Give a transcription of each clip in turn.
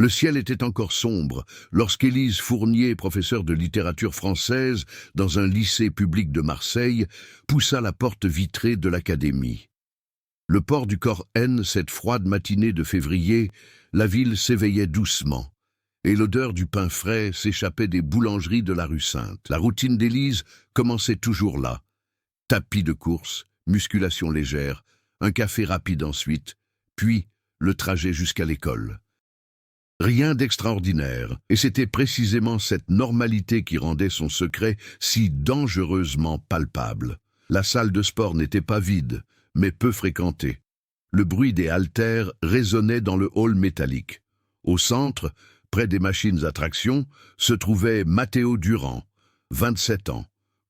Le ciel était encore sombre lorsqu'Élise Fournier, professeure de littérature française dans un lycée public de Marseille, poussa la porte vitrée de l'académie. Le port du corps N, cette froide matinée de février, la ville s'éveillait doucement, et l'odeur du pain frais s'échappait des boulangeries de la rue Sainte. La routine d'Élise commençait toujours là. Tapis de course, musculation légère, un café rapide ensuite, puis le trajet jusqu'à l'école. Rien d'extraordinaire, et c'était précisément cette normalité qui rendait son secret si dangereusement palpable. La salle de sport n'était pas vide, mais peu fréquentée. Le bruit des haltères résonnait dans le hall métallique. Au centre, près des machines à traction, se trouvait Matteo Durand, 27 ans,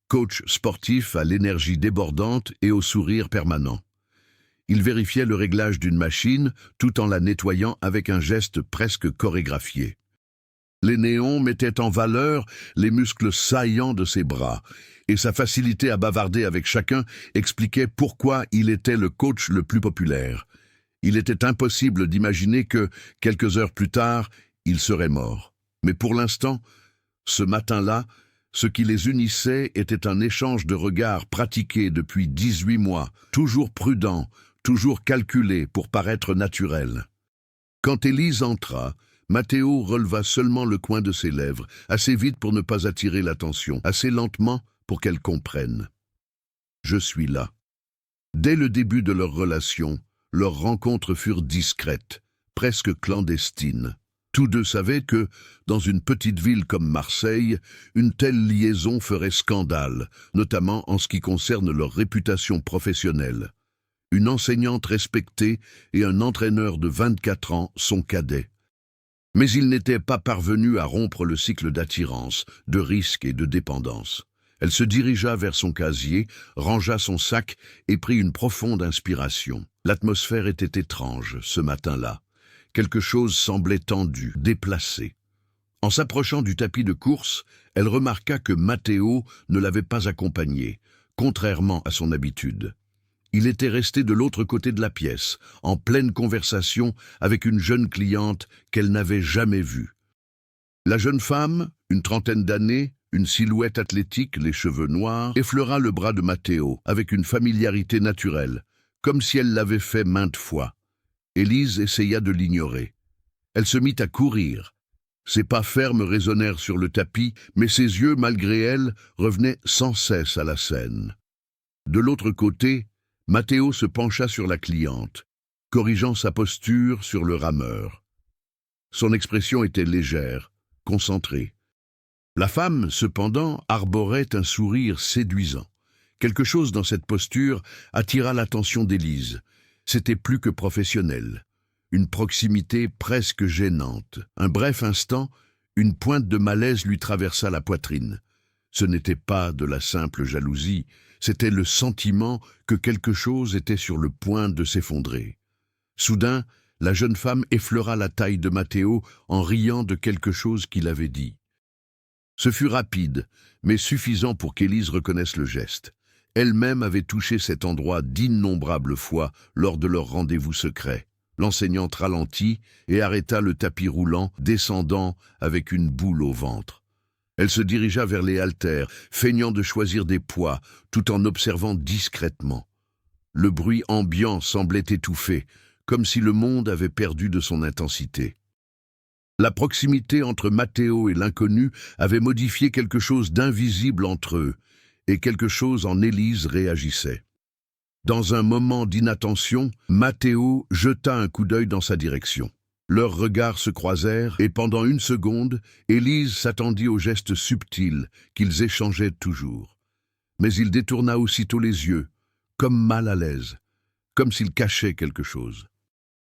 coach sportif à l'énergie débordante et au sourire permanent. Il vérifiait le réglage d'une machine tout en la nettoyant avec un geste presque chorégraphié. Les néons mettaient en valeur les muscles saillants de ses bras, et sa facilité à bavarder avec chacun expliquait pourquoi il était le coach le plus populaire. Il était impossible d'imaginer que, quelques heures plus tard, il serait mort. Mais pour l'instant, ce matin-là, ce qui les unissait était un échange de regards pratiqué depuis 18 mois, toujours prudent, toujours calculé pour paraître naturel. Quand Élise entra, Matteo releva seulement le coin de ses lèvres, assez vite pour ne pas attirer l'attention, assez lentement pour qu'elle comprenne. « Je suis là. » Dès le début de leur relation, leurs rencontres furent discrètes, presque clandestines. Tous deux savaient que, dans une petite ville comme Marseille, une telle liaison ferait scandale, notamment en ce qui concerne leur réputation professionnelle. Une enseignante respectée et un entraîneur de 24 ans, son cadet. Mais ils n'étaient pas parvenus à rompre le cycle d'attirance, de risque et de dépendance. Elle se dirigea vers son casier, rangea son sac et prit une profonde inspiration. L'atmosphère était étrange, ce matin-là. Quelque chose semblait tendu, déplacé. En s'approchant du tapis de course, elle remarqua que Matteo ne l'avait pas accompagnée, contrairement à son habitude. Il était resté de l'autre côté de la pièce, en pleine conversation avec une jeune cliente qu'elle n'avait jamais vue. La jeune femme, une trentaine d'années, une silhouette athlétique, les cheveux noirs, effleura le bras de Matteo avec une familiarité naturelle, comme si elle l'avait fait maintes fois. Élise essaya de l'ignorer. Elle se mit à courir. Ses pas fermes résonnèrent sur le tapis, mais ses yeux, malgré elle, revenaient sans cesse à la scène. De l'autre côté, Matteo se pencha sur la cliente, corrigeant sa posture sur le rameur. Son expression était légère, concentrée. La femme, cependant, arborait un sourire séduisant. Quelque chose dans cette posture attira l'attention d'Élise. C'était plus que professionnel. Une proximité presque gênante. Un bref instant, une pointe de malaise lui traversa la poitrine. Ce n'était pas de la simple jalousie, c'était le sentiment que quelque chose était sur le point de s'effondrer. Soudain, la jeune femme effleura la taille de Matteo en riant de quelque chose qu'il avait dit. Ce fut rapide, mais suffisant pour qu'Élise reconnaisse le geste. Elle-même avait touché cet endroit d'innombrables fois lors de leur rendez-vous secret. L'enseignante ralentit et arrêta le tapis roulant, descendant avec une boule au ventre. Elle se dirigea vers les haltères, feignant de choisir des poids, tout en observant discrètement. Le bruit ambiant semblait étouffé, comme si le monde avait perdu de son intensité. La proximité entre Matteo et l'inconnu avait modifié quelque chose d'invisible entre eux, et quelque chose en Élise réagissait. Dans un moment d'inattention, Matteo jeta un coup d'œil dans sa direction. Leurs regards se croisèrent, et pendant une seconde, Élise s'attendit au geste subtil qu'ils échangeaient toujours. Mais il détourna aussitôt les yeux, comme mal à l'aise, comme s'il cachait quelque chose.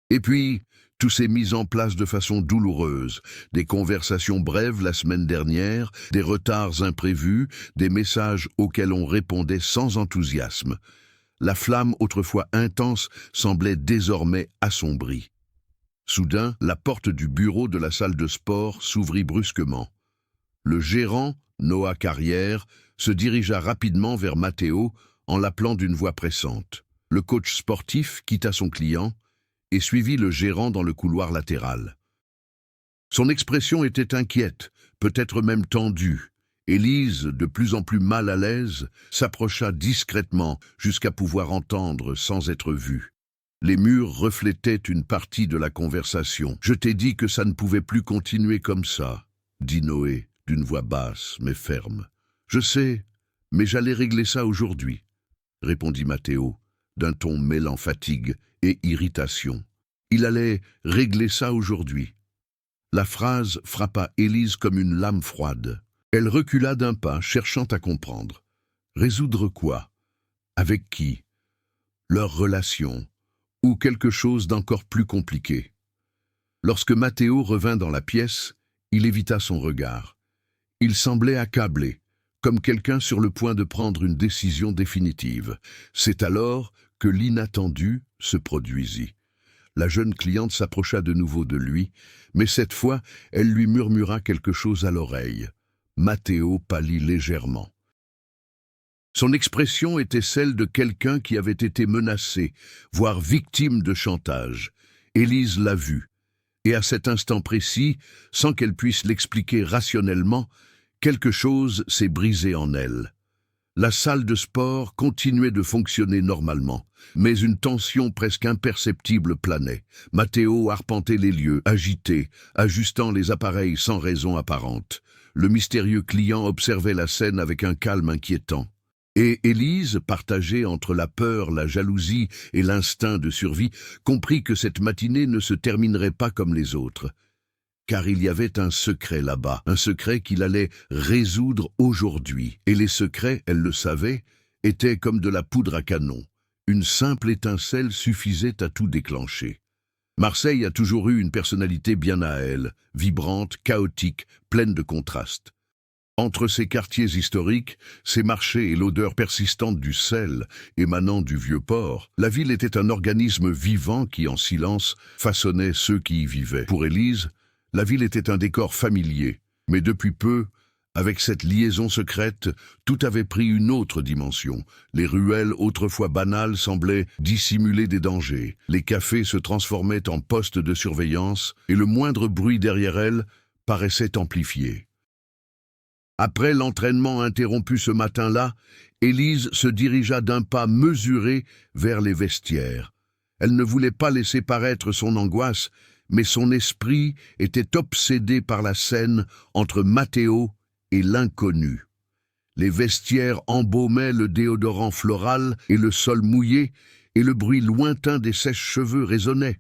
Et puis, tout s'est mis en place de façon douloureuse. Des conversations brèves la semaine dernière, des retards imprévus, des messages auxquels on répondait sans enthousiasme. La flamme autrefois intense semblait désormais assombrie. Soudain, la porte du bureau de la salle de sport s'ouvrit brusquement. Le gérant, Noah Carrière, se dirigea rapidement vers Matteo en l'appelant d'une voix pressante. Le coach sportif quitta son client et suivit le gérant dans le couloir latéral. Son expression était inquiète, peut-être même tendue. Élise, de plus en plus mal à l'aise, s'approcha discrètement jusqu'à pouvoir entendre sans être vue. Les murs reflétaient une partie de la conversation. « Je t'ai dit que ça ne pouvait plus continuer comme ça », dit Noé, d'une voix basse mais ferme. « Je sais, mais j'allais régler ça aujourd'hui », répondit Matteo, d'un ton mêlant fatigue et irritation. Il allait régler ça aujourd'hui. La phrase frappa Élise comme une lame froide. Elle recula d'un pas, cherchant à comprendre. Résoudre quoi? Avec qui? Leur relation? Ou quelque chose d'encore plus compliqué? Lorsque Matteo revint dans la pièce, il évita son regard. Il semblait accablé, comme quelqu'un sur le point de prendre une décision définitive. C'est alors que l'inattendu se produisit. La jeune cliente s'approcha de nouveau de lui, mais cette fois, elle lui murmura quelque chose à l'oreille. Matteo pâlit légèrement. Son expression était celle de quelqu'un qui avait été menacé, voire victime de chantage. Élise l'a vu, et à cet instant précis, sans qu'elle puisse l'expliquer rationnellement, quelque chose s'est brisé en elle. La salle de sport continuait de fonctionner normalement, mais une tension presque imperceptible planait. Matteo arpentait les lieux, agité, ajustant les appareils sans raison apparente. Le mystérieux client observait la scène avec un calme inquiétant. Et Élise, partagée entre la peur, la jalousie et l'instinct de survie, comprit que cette matinée ne se terminerait pas comme les autres. Car il y avait un secret là-bas, un secret qu'il allait résoudre aujourd'hui. Et les secrets, elle le savait, étaient comme de la poudre à canon. Une simple étincelle suffisait à tout déclencher. Marseille a toujours eu une personnalité bien à elle, vibrante, chaotique, pleine de contrastes. Entre ses quartiers historiques, ses marchés et l'odeur persistante du sel émanant du vieux port, la ville était un organisme vivant qui, en silence, façonnait ceux qui y vivaient. Pour Élise, la ville était un décor familier, mais depuis peu, avec cette liaison secrète, tout avait pris une autre dimension. Les ruelles autrefois banales semblaient dissimuler des dangers. Les cafés se transformaient en postes de surveillance et le moindre bruit derrière elles paraissait amplifié. Après l'entraînement interrompu ce matin-là, Élise se dirigea d'un pas mesuré vers les vestiaires. Elle ne voulait pas laisser paraître son angoisse, mais son esprit était obsédé par la scène entre Matteo et l'inconnu. Les vestiaires embaumaient le déodorant floral et le sol mouillé, et le bruit lointain des sèche-cheveux résonnait.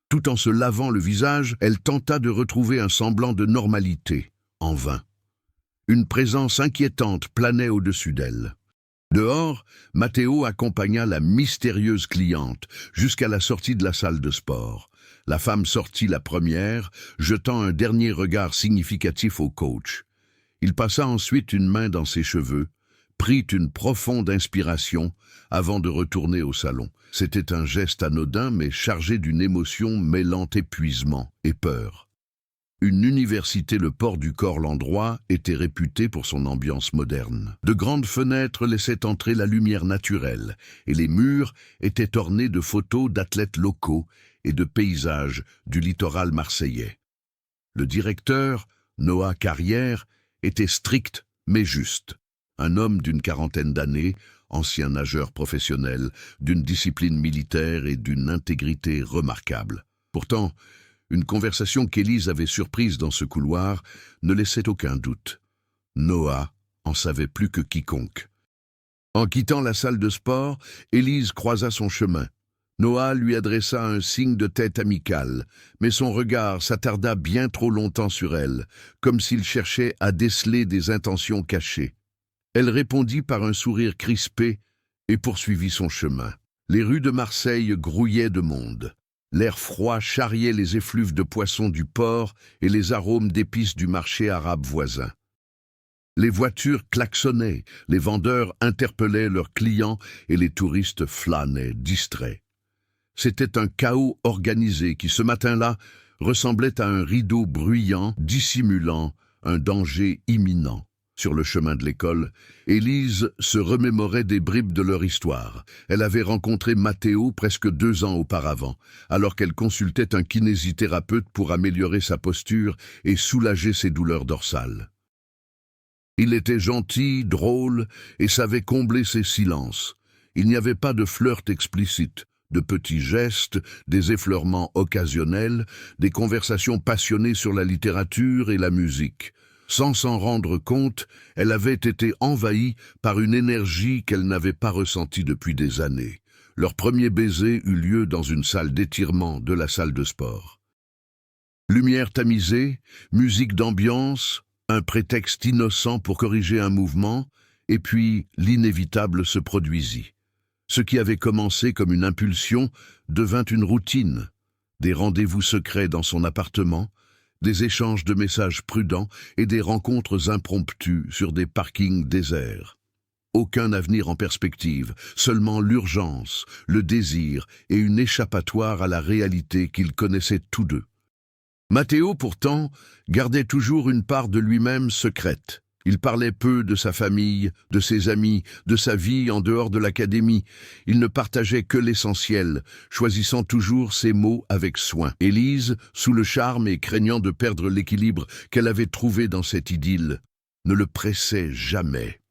Tout en se lavant le visage, elle tenta de retrouver un semblant de normalité, en vain. Une présence inquiétante planait au-dessus d'elle. Dehors, Matteo accompagna la mystérieuse cliente jusqu'à la sortie de la salle de sport. La femme sortit la première, jetant un dernier regard significatif au coach. Il passa ensuite une main dans ses cheveux, prit une profonde inspiration avant de retourner au salon. C'était un geste anodin mais chargé d'une émotion mêlant épuisement et peur. Une université, le port du corps l'endroit, était réputée pour son ambiance moderne. De grandes fenêtres laissaient entrer la lumière naturelle, et les murs étaient ornés de photos d'athlètes locaux et de paysages du littoral marseillais. Le directeur, Noah Carrière, était strict mais juste. Un homme d'une quarantaine d'années, ancien nageur professionnel, d'une discipline militaire et d'une intégrité remarquable. Pourtant, une conversation qu'Élise avait surprise dans ce couloir ne laissait aucun doute. Noah en savait plus que quiconque. En quittant la salle de sport, Élise croisa son chemin. Noah lui adressa un signe de tête amical, mais son regard s'attarda bien trop longtemps sur elle, comme s'il cherchait à déceler des intentions cachées. Elle répondit par un sourire crispé et poursuivit son chemin. Les rues de Marseille grouillaient de monde. L'air froid charriait les effluves de poissons du port et les arômes d'épices du marché arabe voisin. Les voitures klaxonnaient, les vendeurs interpellaient leurs clients et les touristes flânaient, distraits. C'était un chaos organisé qui, ce matin-là, ressemblait à un rideau bruyant, dissimulant un danger imminent. Sur le chemin de l'école, Élise se remémorait des bribes de leur histoire. Elle avait rencontré Matteo presque 2 ans auparavant, alors qu'elle consultait un kinésithérapeute pour améliorer sa posture et soulager ses douleurs dorsales. Il était gentil, drôle et savait combler ses silences. Il n'y avait pas de flirt explicite, de petits gestes, des effleurements occasionnels, des conversations passionnées sur la littérature et la musique. Sans s'en rendre compte, elle avait été envahie par une énergie qu'elle n'avait pas ressentie depuis des années. Leur premier baiser eut lieu dans une salle d'étirement de la salle de sport. Lumière tamisée, musique d'ambiance, un prétexte innocent pour corriger un mouvement, et puis l'inévitable se produisit. Ce qui avait commencé comme une impulsion devint une routine. Des rendez-vous secrets dans son appartement, des échanges de messages prudents et des rencontres impromptues sur des parkings déserts. Aucun avenir en perspective, seulement l'urgence, le désir et une échappatoire à la réalité qu'ils connaissaient tous deux. Matteo, pourtant, gardait toujours une part de lui-même secrète. Il parlait peu de sa famille, de ses amis, de sa vie en dehors de l'académie. Il ne partageait que l'essentiel, choisissant toujours ses mots avec soin. Élise, sous le charme et craignant de perdre l'équilibre qu'elle avait trouvé dans cette idylle, ne le pressait jamais.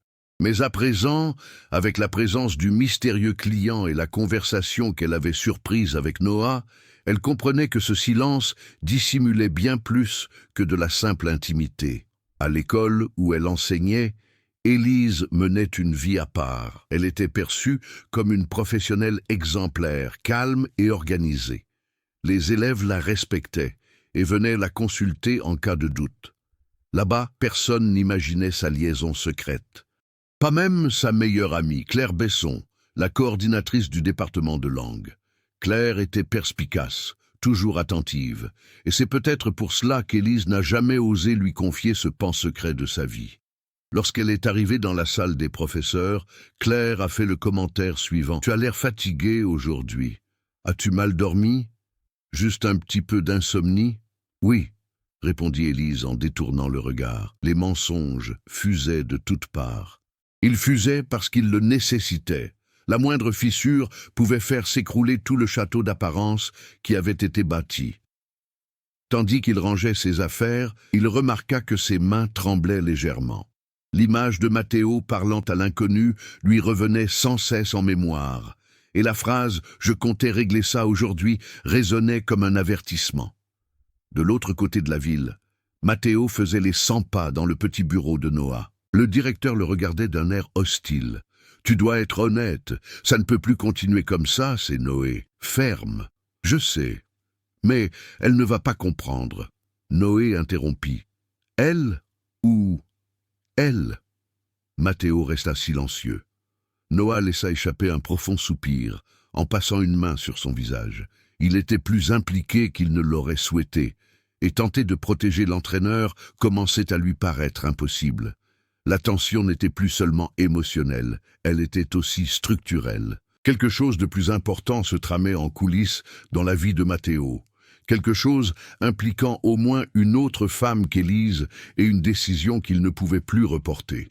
Mais à présent, avec la présence du mystérieux client et la conversation qu'elle avait surprise avec Noah, elle comprenait que ce silence dissimulait bien plus que de la simple intimité. À l'école où elle enseignait, Élise menait une vie à part. Elle était perçue comme une professionnelle exemplaire, calme et organisée. Les élèves la respectaient et venaient la consulter en cas de doute. Là-bas, personne n'imaginait sa liaison secrète. Pas même sa meilleure amie, Claire Besson, la coordinatrice du département de langue. Claire était perspicace, toujours attentive, et c'est peut-être pour cela qu'Élise n'a jamais osé lui confier ce pan secret de sa vie. Lorsqu'elle est arrivée dans la salle des professeurs, Claire a fait le commentaire suivant. « Tu as l'air fatiguée aujourd'hui. As-tu mal dormi? Juste un petit peu d'insomnie ?»« Oui, » répondit Élise en détournant le regard. Les mensonges fusaient de toutes parts. Ils fusaient parce qu'ils le nécessitaient. La moindre fissure pouvait faire s'écrouler tout le château d'apparence qui avait été bâti. Tandis qu'il rangeait ses affaires, il remarqua que ses mains tremblaient légèrement. L'image de Matteo parlant à l'inconnu lui revenait sans cesse en mémoire, et la phrase « Je comptais régler ça aujourd'hui » résonnait comme un avertissement. De l'autre côté de la ville, Matteo faisait les 100 pas dans le petit bureau de Noah. Le directeur le regardait d'un air hostile. « Tu dois être honnête, ça ne peut plus continuer comme ça, c'est Noé. Ferme. Je sais. Mais elle ne va pas comprendre. » Noé interrompit. « Elle ou elle ?» Matteo resta silencieux. Noah laissa échapper un profond soupir, en passant une main sur son visage. Il était plus impliqué qu'il ne l'aurait souhaité, et tenter de protéger l'entraîneur commençait à lui paraître impossible. La tension n'était plus seulement émotionnelle, elle était aussi structurelle. Quelque chose de plus important se tramait en coulisses dans la vie de Matteo. Quelque chose impliquant au moins une autre femme qu'Élise et une décision qu'il ne pouvait plus reporter.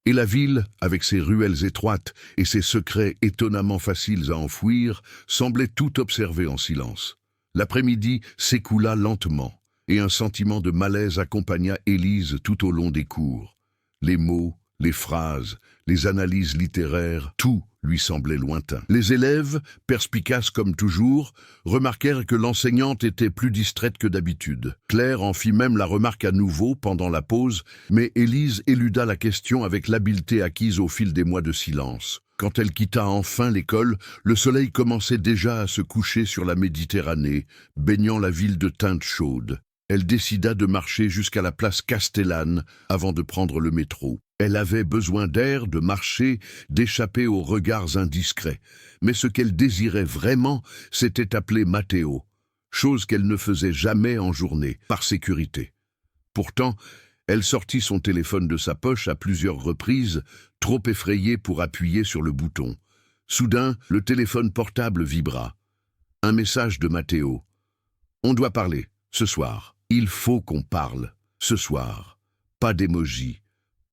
Et la ville, avec ses ruelles étroites et ses secrets étonnamment faciles à enfouir, semblait tout observer en silence. L'après-midi s'écoula lentement, et un sentiment de malaise accompagna Élise tout au long des cours. Les mots, les phrases, les analyses littéraires, tout lui semblait lointain. Les élèves, perspicaces comme toujours, remarquèrent que l'enseignante était plus distraite que d'habitude. Claire en fit même la remarque à nouveau pendant la pause, mais Élise éluda la question avec l'habileté acquise au fil des mois de silence. Quand elle quitta enfin l'école, le soleil commençait déjà à se coucher sur la Méditerranée, baignant la ville de teintes chaudes. Elle décida de marcher jusqu'à la place Castellane avant de prendre le métro. Elle avait besoin d'air, de marcher, d'échapper aux regards indiscrets. Mais ce qu'elle désirait vraiment, c'était appeler Matteo, chose qu'elle ne faisait jamais en journée, par sécurité. Pourtant, elle sortit son téléphone de sa poche à plusieurs reprises, trop effrayée pour appuyer sur le bouton. Soudain, le téléphone portable vibra. Un message de Matteo. « On doit parler, ce soir. Il faut qu'on parle, ce soir. Pas d'émoji,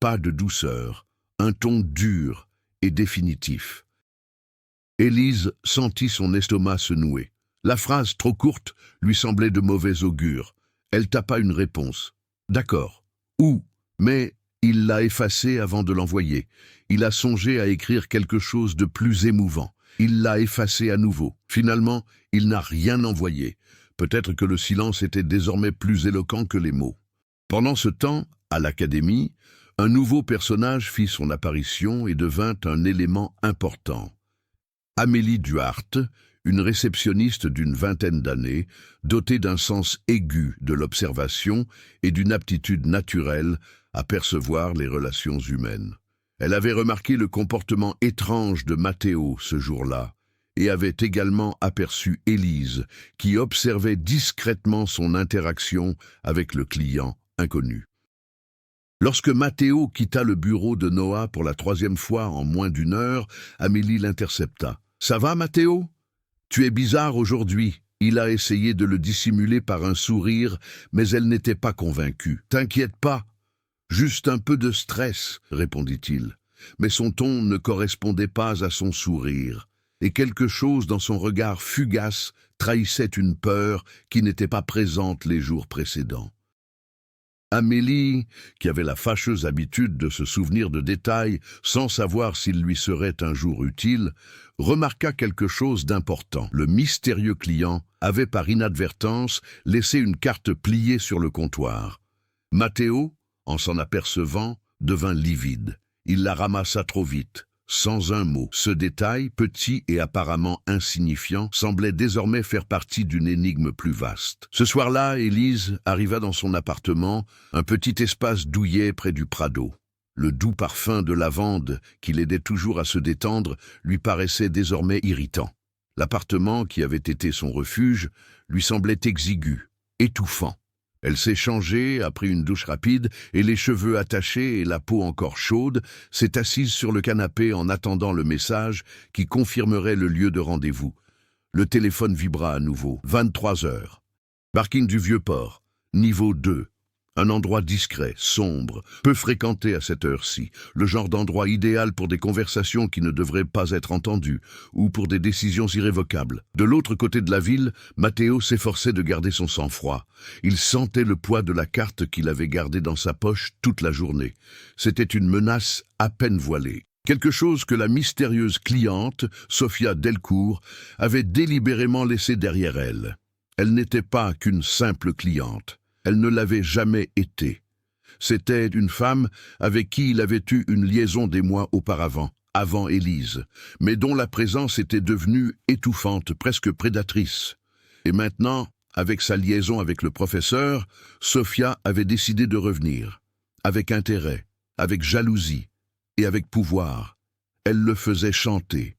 pas de douceur, un ton dur et définitif. Élise sentit son estomac se nouer. La phrase trop courte lui semblait de mauvais augure. Elle tapa une réponse. « D'accord. Où ?» Mais il l'a effacée avant de l'envoyer. Il a songé à écrire quelque chose de plus émouvant. Il l'a effacée à nouveau. Finalement, il n'a rien envoyé. Peut-être que le silence était désormais plus éloquent que les mots. Pendant ce temps, à l'académie, un nouveau personnage fit son apparition et devint un élément important. Amélie Duarte, une réceptionniste d'une vingtaine d'années, dotée d'un sens aigu de l'observation et d'une aptitude naturelle à percevoir les relations humaines. Elle avait remarqué le comportement étrange de Matteo ce jour-là et avait également aperçu Élise, qui observait discrètement son interaction avec le client inconnu. Lorsque Matteo quitta le bureau de Noah pour la 3e fois en moins d'1 heure, Amélie l'intercepta. « Ça va, Matteo ? Tu es bizarre aujourd'hui. » Il a essayé de le dissimuler par un sourire, mais elle n'était pas convaincue. « T'inquiète pas. Juste un peu de stress, » répondit-il. Mais son ton ne correspondait pas à son sourire, et quelque chose dans son regard fugace trahissait une peur qui n'était pas présente les jours précédents. Amélie, qui avait la fâcheuse habitude de se souvenir de détails sans savoir s'ils lui seraient un jour utiles, remarqua quelque chose d'important. Le mystérieux client avait par inadvertance laissé une carte pliée sur le comptoir. Matteo, en s'en apercevant, devint livide. Il la ramassa trop vite, sans un mot. Ce détail, petit et apparemment insignifiant, semblait désormais faire partie d'une énigme plus vaste. Ce soir-là, Élise arriva dans son appartement, un petit espace douillet près du Prado. Le doux parfum de lavande, qui l'aidait toujours à se détendre, lui paraissait désormais irritant. L'appartement, qui avait été son refuge, lui semblait exigu, étouffant. Elle s'est changée, a pris une douche rapide, et les cheveux attachés et la peau encore chaude, s'est assise sur le canapé en attendant le message qui confirmerait le lieu de rendez-vous. Le téléphone vibra à nouveau. 23 heures. Parking du Vieux-Port. Niveau 2. Un endroit discret, sombre, peu fréquenté à cette heure-ci, le genre d'endroit idéal pour des conversations qui ne devraient pas être entendues, ou pour des décisions irrévocables. De l'autre côté de la ville, Matteo s'efforçait de garder son sang-froid. Il sentait le poids de la carte qu'il avait gardée dans sa poche toute la journée. C'était une menace à peine voilée. Quelque chose que la mystérieuse cliente, Sophia Delcourt, avait délibérément laissé derrière elle. Elle n'était pas qu'une simple cliente. Elle ne l'avait jamais été. C'était une femme avec qui il avait eu une liaison des mois auparavant, avant Élise, mais dont la présence était devenue étouffante, presque prédatrice. Et maintenant, avec sa liaison avec le professeur, Sophia avait décidé de revenir, avec intérêt, avec jalousie et avec pouvoir. Elle le faisait chanter.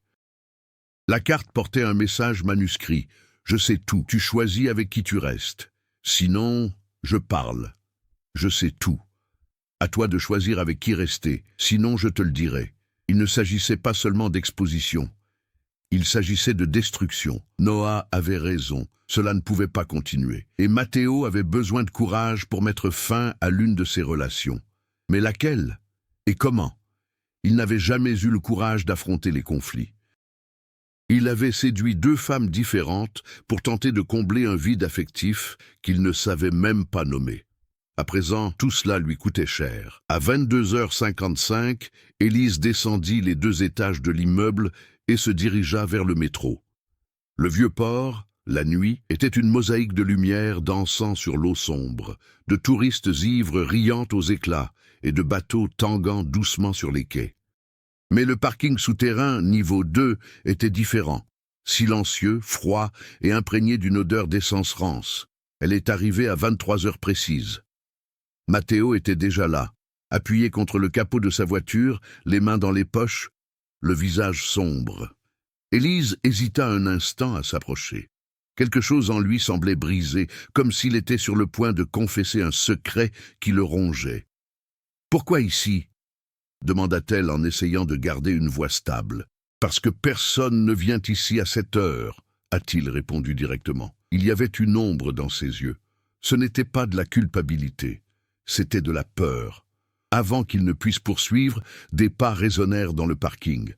La carte portait un message manuscrit. « Je sais tout, tu choisis avec qui tu restes. Sinon... je parle. Je sais tout. À toi de choisir avec qui rester, sinon je te le dirai. » Il ne s'agissait pas seulement d'exposition. Il s'agissait de destruction. Noah avait raison. Cela ne pouvait pas continuer. Et Matteo avait besoin de courage pour mettre fin à l'une de ses relations. Mais laquelle? Et comment? Il n'avait jamais eu le courage d'affronter les conflits. Il avait séduit 2 femmes différentes pour tenter de combler un vide affectif qu'il ne savait même pas nommer. À présent, tout cela lui coûtait cher. À 22h55, Élise descendit les 2 étages de l'immeuble et se dirigea vers le métro. Le Vieux-Port, la nuit, était une mosaïque de lumière dansant sur l'eau sombre, de touristes ivres riant aux éclats et de bateaux tanguant doucement sur les quais. Mais le parking souterrain, niveau 2, était différent. Silencieux, froid et imprégné d'une odeur d'essence rance. Elle est arrivée à 23 heures précises. Matteo était déjà là, appuyé contre le capot de sa voiture, les mains dans les poches, le visage sombre. Élise hésita un instant à s'approcher. Quelque chose en lui semblait brisé, comme s'il était sur le point de confesser un secret qui le rongeait. « Pourquoi ici ?» demanda-t-elle en essayant de garder une voix stable. « Parce que personne ne vient ici à cette heure, » a-t-il répondu directement. Il y avait une ombre dans ses yeux. Ce n'était pas de la culpabilité, c'était de la peur. Avant qu'ils ne puissent poursuivre, des pas résonnèrent dans le parking.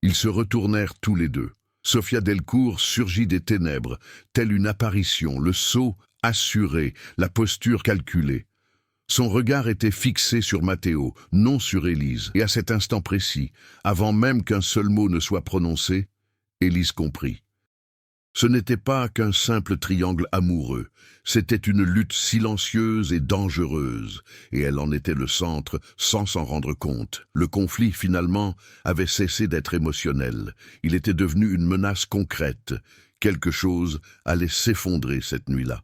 Ils se retournèrent tous les deux. Sophia Delcourt surgit des ténèbres, telle une apparition, le saut assuré, la posture calculée. Son regard était fixé sur Matteo, non sur Élise. Et à cet instant précis, avant même qu'un seul mot ne soit prononcé, Élise comprit. Ce n'était pas qu'un simple triangle amoureux, c'était une lutte silencieuse et dangereuse, et elle en était le centre sans s'en rendre compte. Le conflit, finalement, avait cessé d'être émotionnel. Il était devenu une menace concrète. Quelque chose allait s'effondrer cette nuit-là.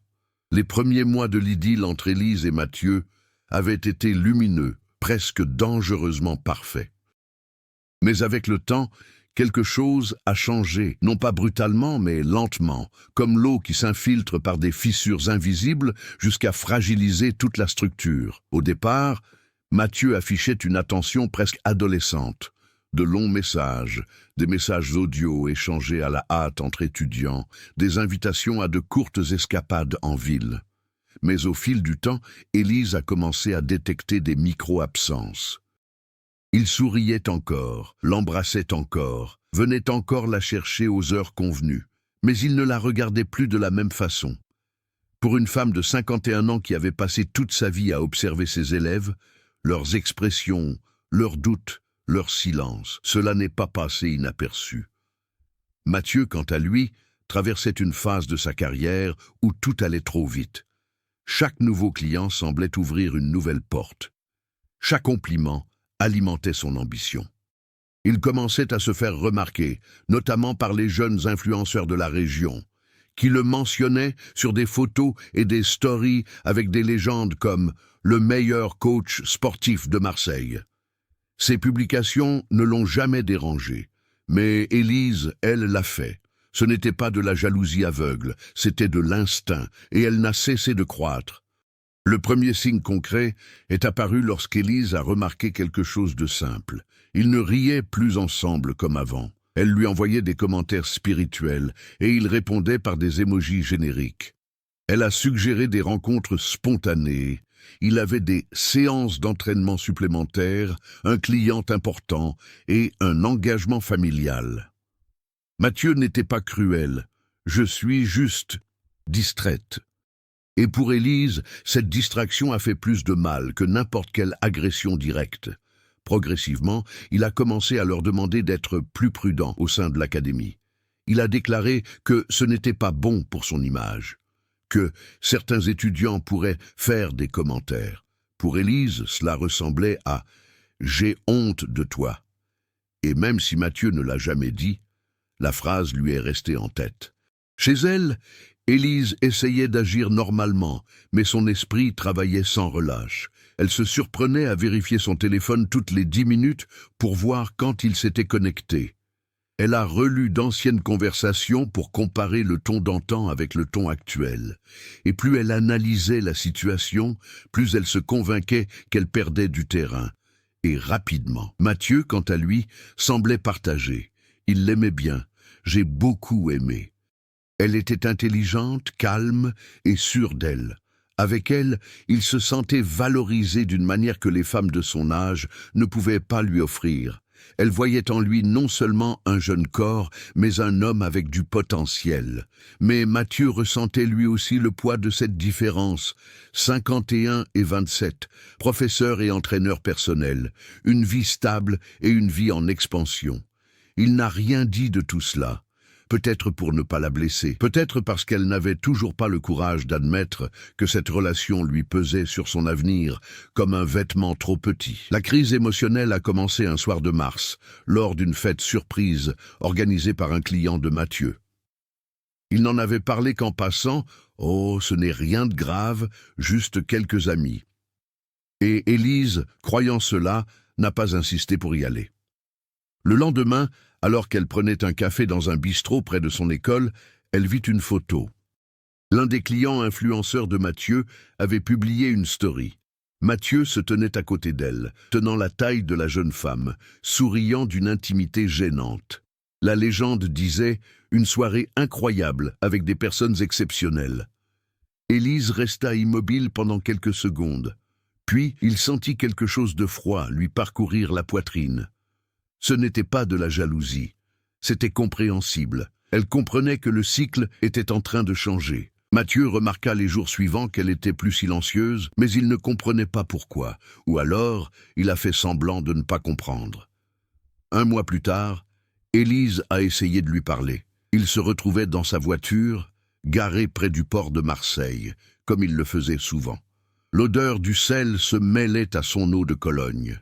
Les premiers mois de l'idylle entre Élise et Mathieu avaient été lumineux, presque dangereusement parfaits. Mais avec le temps, quelque chose a changé, non pas brutalement, mais lentement, comme l'eau qui s'infiltre par des fissures invisibles jusqu'à fragiliser toute la structure. Au départ, Mathieu affichait une attention presque adolescente. De longs messages, des messages audio échangés à la hâte entre étudiants, des invitations à de courtes escapades en ville. Mais au fil du temps, Élise a commencé à détecter des micro-absences. Il souriait encore, l'embrassait encore, venait encore la chercher aux heures convenues, mais il ne la regardait plus de la même façon. Pour une femme de 51 ans qui avait passé toute sa vie à observer ses élèves, leurs expressions, leurs doutes, leur silence, cela n'est pas passé inaperçu. Mathieu, quant à lui, traversait une phase de sa carrière où tout allait trop vite. Chaque nouveau client semblait ouvrir une nouvelle porte. Chaque compliment alimentait son ambition. Il commençait à se faire remarquer, notamment par les jeunes influenceurs de la région, qui le mentionnaient sur des photos et des stories avec des légendes comme « le meilleur coach sportif de Marseille ». Ces publications ne l'ont jamais dérangé, mais Élise, elle, l'a fait. Ce n'était pas de la jalousie aveugle, c'était de l'instinct, et elle n'a cessé de croître. Le premier signe concret est apparu lorsqu'Élise a remarqué quelque chose de simple. Ils ne riaient plus ensemble comme avant. Elle lui envoyait des commentaires spirituels, et il répondait par des émojis génériques. Elle a suggéré des rencontres spontanées. Il avait des séances d'entraînement supplémentaires, un client important et un engagement familial. Mathieu n'était pas cruel. Je suis juste distraite. Et pour Élise, cette distraction a fait plus de mal que n'importe quelle agression directe. Progressivement, il a commencé à leur demander d'être plus prudents au sein de l'académie. Il a déclaré que ce n'était pas bon pour son image, que certains étudiants pourraient faire des commentaires. Pour Élise, cela ressemblait à « j'ai honte de toi ». Et même si Mathieu ne l'a jamais dit, la phrase lui est restée en tête. Chez elle, Élise essayait d'agir normalement, mais son esprit travaillait sans relâche. Elle se surprenait à vérifier son téléphone toutes les 10 minutes pour voir quand il s'était connecté. Elle a relu d'anciennes conversations pour comparer le ton d'antan avec le ton actuel. Et plus elle analysait la situation, plus elle se convainquait qu'elle perdait du terrain. Et rapidement. Mathieu, quant à lui, semblait partagé. Il l'aimait bien. J'ai beaucoup aimé. Elle était intelligente, calme et sûre d'elle. Avec elle, il se sentait valorisé d'une manière que les femmes de son âge ne pouvaient pas lui offrir. Elle voyait en lui non seulement un jeune corps, mais un homme avec du potentiel. Mais Mathieu ressentait lui aussi le poids de cette différence. 51 et 27, professeur et entraîneur personnel, une vie stable et une vie en expansion. Il n'a rien dit de tout cela. Peut-être pour ne pas la blesser, peut-être parce qu'elle n'avait toujours pas le courage d'admettre que cette relation lui pesait sur son avenir comme un vêtement trop petit. La crise émotionnelle a commencé un soir de mars, lors d'une fête surprise organisée par un client de Mathieu. Il n'en avait parlé qu'en passant, « Oh, ce n'est rien de grave, juste quelques amis. » Et Élise, croyant cela, n'a pas insisté pour y aller. Le lendemain, alors qu'elle prenait un café dans un bistrot près de son école, elle vit une photo. L'un des clients influenceurs de Mathieu avait publié une story. Mathieu se tenait à côté d'elle, tenant la taille de la jeune femme, souriant d'une intimité gênante. La légende disait « une soirée incroyable avec des personnes exceptionnelles ». Élise resta immobile pendant quelques secondes, Puis il sentit quelque chose de froid lui parcourir la poitrine. Ce n'était pas de la jalousie, c'était compréhensible. Elle comprenait que le cycle était en train de changer. Mathieu remarqua les jours suivants qu'elle était plus silencieuse, mais il ne comprenait pas pourquoi, ou alors il a fait semblant de ne pas comprendre. Un mois plus tard, Élise a essayé de lui parler. Il se retrouvait dans sa voiture, garée près du port de Marseille, comme il le faisait souvent. L'odeur du sel se mêlait à son eau de Cologne.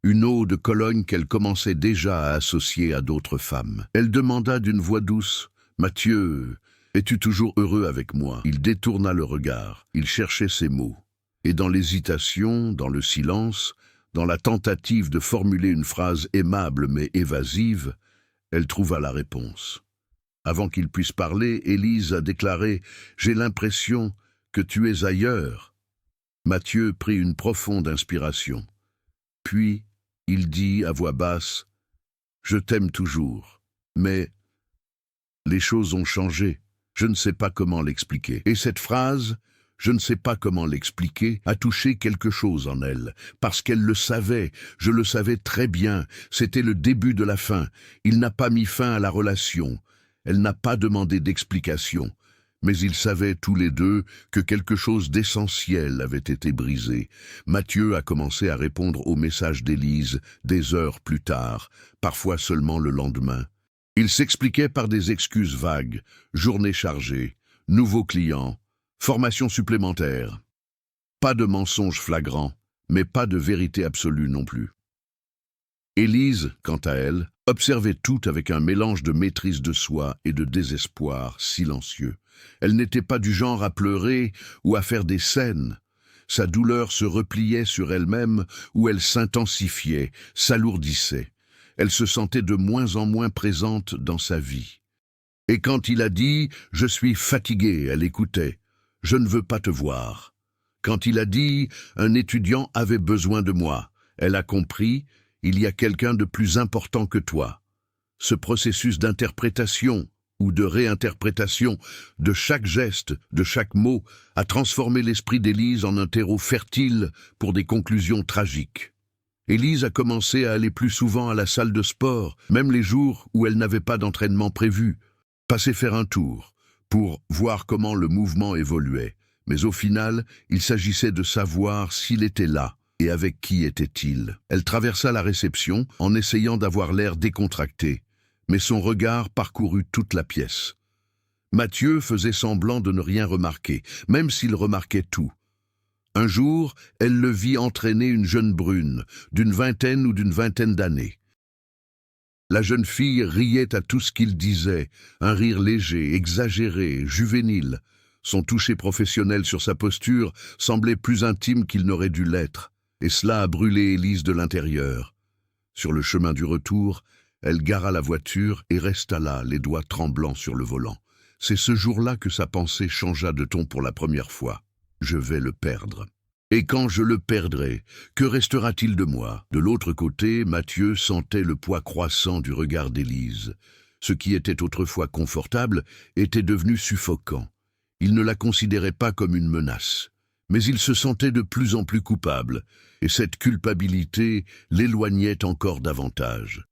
Une eau de Cologne qu'elle commençait déjà à associer à d'autres femmes. Elle demanda d'une voix douce, « Mathieu, es-tu toujours heureux avec moi ?» Il détourna le regard, il cherchait ses mots. Et dans l'hésitation, dans le silence, dans la tentative de formuler une phrase aimable mais évasive, elle trouva la réponse. Avant qu'il puisse parler, Élise a déclaré « J'ai l'impression que tu es ailleurs ». Mathieu prit une profonde inspiration. Puis, il dit à voix basse « Je t'aime toujours, mais les choses ont changé, je ne sais pas comment l'expliquer. » Et cette phrase « Je ne sais pas comment l'expliquer » a touché quelque chose en elle, parce qu'elle le savait, je le savais très bien, c'était le début de la fin. Il n'a pas mis fin à la relation, elle n'a pas demandé d'explication. Mais ils savaient tous les deux que quelque chose d'essentiel avait été brisé. Mathieu a commencé à répondre aux messages d'Élise des heures plus tard, parfois seulement le lendemain. Il s'expliquait par des excuses vagues, journée chargée, nouveaux clients, formation supplémentaire. Pas de mensonges flagrants, mais pas de vérité absolue non plus. Élise, quant à elle, observait tout avec un mélange de maîtrise de soi et de désespoir silencieux. Elle n'était pas du genre à pleurer ou à faire des scènes. Sa douleur se repliait sur elle-même ou elle s'intensifiait, s'alourdissait. Elle se sentait de moins en moins présente dans sa vie. Et quand il a dit « Je suis fatiguée », elle écoutait « Je ne veux pas te voir ». Quand il a dit « Un étudiant avait besoin de moi », elle a compris « Il y a quelqu'un de plus important que toi ». Ce processus d'interprétation ou de réinterprétation de chaque geste, de chaque mot, a transformé l'esprit d'Élise en un terreau fertile pour des conclusions tragiques. Élise a commencé à aller plus souvent à la salle de sport, même les jours où elle n'avait pas d'entraînement prévu, passer faire un tour, pour voir comment le mouvement évoluait. Mais au final, il s'agissait de savoir s'il était là. Et avec qui était-il? Elle traversa la réception en essayant d'avoir l'air décontracté, mais son regard parcourut toute la pièce. Mathieu faisait semblant de ne rien remarquer, même s'il remarquait tout. Un jour, elle le vit entraîner une jeune brune, d'une vingtaine ou d'une vingtaine d'années. La jeune fille riait à tout ce qu'il disait, un rire léger, exagéré, juvénile. Son toucher professionnel sur sa posture semblait plus intime qu'il n'aurait dû l'être, et cela a brûlé Élise de l'intérieur. Sur le chemin du retour, elle gara la voiture et resta là, les doigts tremblants sur le volant. C'est ce jour-là que sa pensée changea de ton pour la première fois. Je vais le perdre. Et quand je le perdrai, que restera-t-il de moi? De l'autre côté, Mathieu sentait le poids croissant du regard d'Élise. Ce qui était autrefois confortable était devenu suffocant. Il ne la considérait pas comme une menace. Mais il se sentait de plus en plus coupable, et cette culpabilité l'éloignait encore davantage.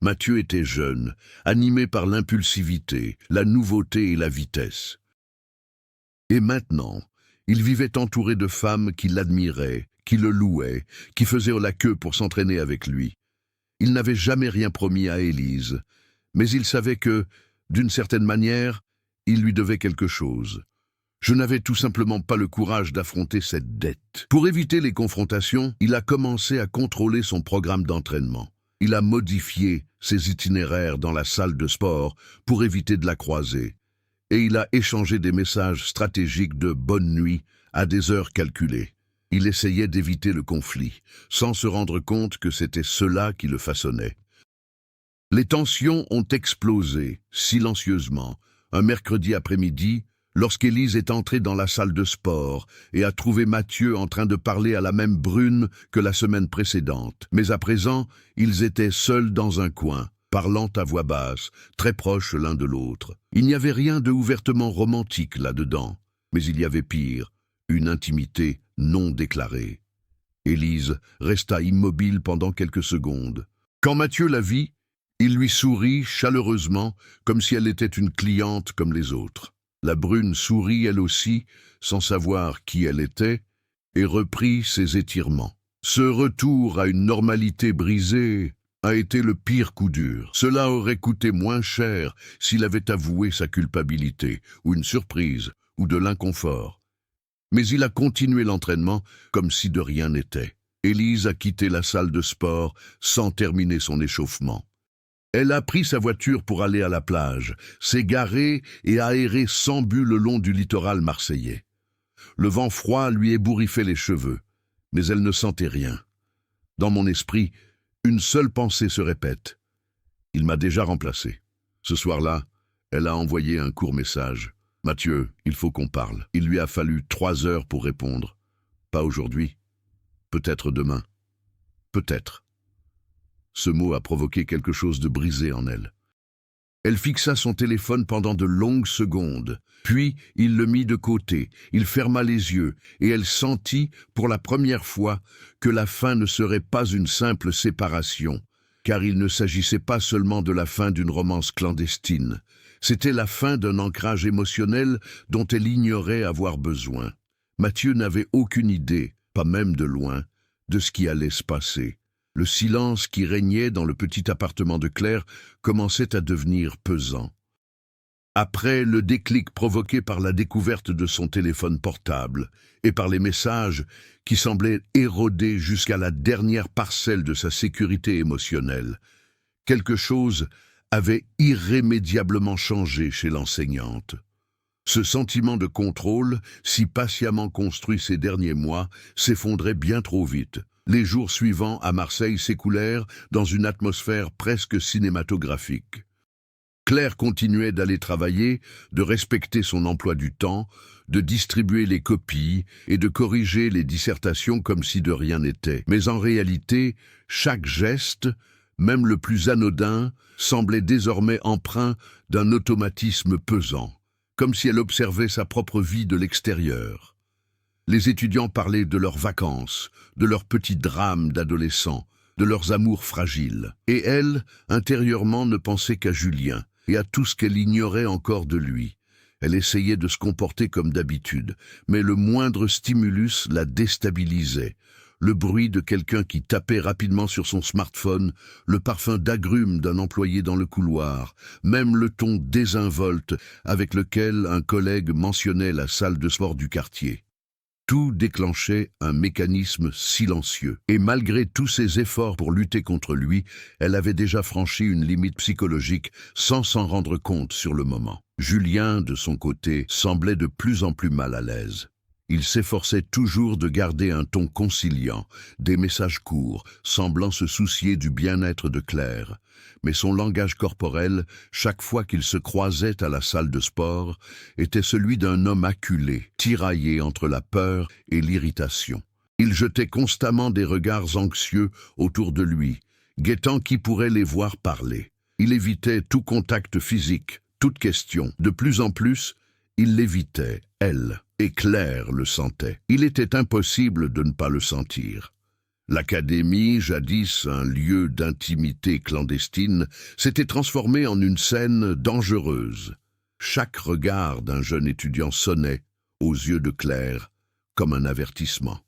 Mathieu était jeune, animé par l'impulsivité, la nouveauté et la vitesse. Et maintenant, il vivait entouré de femmes qui l'admiraient, qui le louaient, qui faisaient la queue pour s'entraîner avec lui. Il n'avait jamais rien promis à Élise, mais il savait que, d'une certaine manière, il lui devait quelque chose. Je n'avais tout simplement pas le courage d'affronter cette dette. Pour éviter les confrontations, il a commencé à contrôler son programme d'entraînement. Il a modifié ses itinéraires dans la salle de sport pour éviter de la croiser. Et il a échangé des messages stratégiques de bonne nuit à des heures calculées. Il essayait d'éviter le conflit, sans se rendre compte que c'était cela qui le façonnait. Les tensions ont explosé, silencieusement, un mercredi après-midi, lorsqu'Élise est entrée dans la salle de sport et a trouvé Mathieu en train de parler à la même brune que la semaine précédente. Mais à présent, ils étaient seuls dans un coin, parlant à voix basse, très proches l'un de l'autre. Il n'y avait rien de ouvertement romantique là-dedans, mais il y avait pire, une intimité non déclarée. Élise resta immobile pendant quelques secondes. Quand Mathieu la vit, il lui sourit chaleureusement, comme si elle était une cliente comme les autres. La brune sourit elle aussi, sans savoir qui elle était, et reprit ses étirements. Ce retour à une normalité brisée a été le pire coup dur. Cela aurait coûté moins cher s'il avait avoué sa culpabilité, ou une surprise, ou de l'inconfort. Mais il a continué l'entraînement comme si de rien n'était. Élise a quitté la salle de sport sans terminer son échauffement. Elle a pris sa voiture pour aller à la plage, s'est garée et a erré sans but le long du littoral marseillais. Le vent froid lui ébouriffait les cheveux, mais elle ne sentait rien. Dans mon esprit, une seule pensée se répète. Il m'a déjà remplacé. Ce soir-là, elle a envoyé un court message. « Mathieu, il faut qu'on parle. » Il lui a fallu 3 heures pour répondre. Pas aujourd'hui. Peut-être demain. Peut-être. Ce mot a provoqué quelque chose de brisé en elle. Elle fixa son téléphone pendant de longues secondes, puis il le mit de côté, il ferma les yeux, et elle sentit, pour la première fois, que la fin ne serait pas une simple séparation, car il ne s'agissait pas seulement de la fin d'une romance clandestine, c'était la fin d'un ancrage émotionnel dont elle ignorait avoir besoin. Mathieu n'avait aucune idée, pas même de loin, de ce qui allait se passer. Le silence qui régnait dans le petit appartement de Claire commençait à devenir pesant. Après le déclic provoqué par la découverte de son téléphone portable et par les messages qui semblaient éroder jusqu'à la dernière parcelle de sa sécurité émotionnelle, quelque chose avait irrémédiablement changé chez l'enseignante. Ce sentiment de contrôle, si patiemment construit ces derniers mois, s'effondrait bien trop vite. Les jours suivants à Marseille s'écoulèrent dans une atmosphère presque cinématographique. Claire continuait d'aller travailler, de respecter son emploi du temps, de distribuer les copies et de corriger les dissertations comme si de rien n'était. Mais en réalité, chaque geste, même le plus anodin, semblait désormais empreint d'un automatisme pesant, comme si elle observait sa propre vie de l'extérieur. Les étudiants parlaient de leurs vacances, de leurs petits drames d'adolescents, de leurs amours fragiles. Et elle, intérieurement, ne pensait qu'à Julien et à tout ce qu'elle ignorait encore de lui. Elle essayait de se comporter comme d'habitude, mais le moindre stimulus la déstabilisait. Le bruit de quelqu'un qui tapait rapidement sur son smartphone, le parfum d'agrumes d'un employé dans le couloir, même le ton désinvolte avec lequel un collègue mentionnait la salle de sport du quartier. Tout déclenchait un mécanisme silencieux. Et malgré tous ses efforts pour lutter contre lui, elle avait déjà franchi une limite psychologique sans s'en rendre compte sur le moment. Julien, de son côté, semblait de plus en plus mal à l'aise. Il s'efforçait toujours de garder un ton conciliant, des messages courts, semblant se soucier du bien-être de Claire. Mais son langage corporel, chaque fois qu'il se croisait à la salle de sport, était celui d'un homme acculé, tiraillé entre la peur et l'irritation. Il jetait constamment des regards anxieux autour de lui, guettant qui pourrait les voir parler. Il évitait tout contact physique, toute question. De plus en plus, il l'évitait, elle. Et Claire le sentait. Il était impossible de ne pas le sentir. L'académie, jadis un lieu d'intimité clandestine, s'était transformée en une scène dangereuse. Chaque regard d'un jeune étudiant sonnait, aux yeux de Claire, comme un avertissement.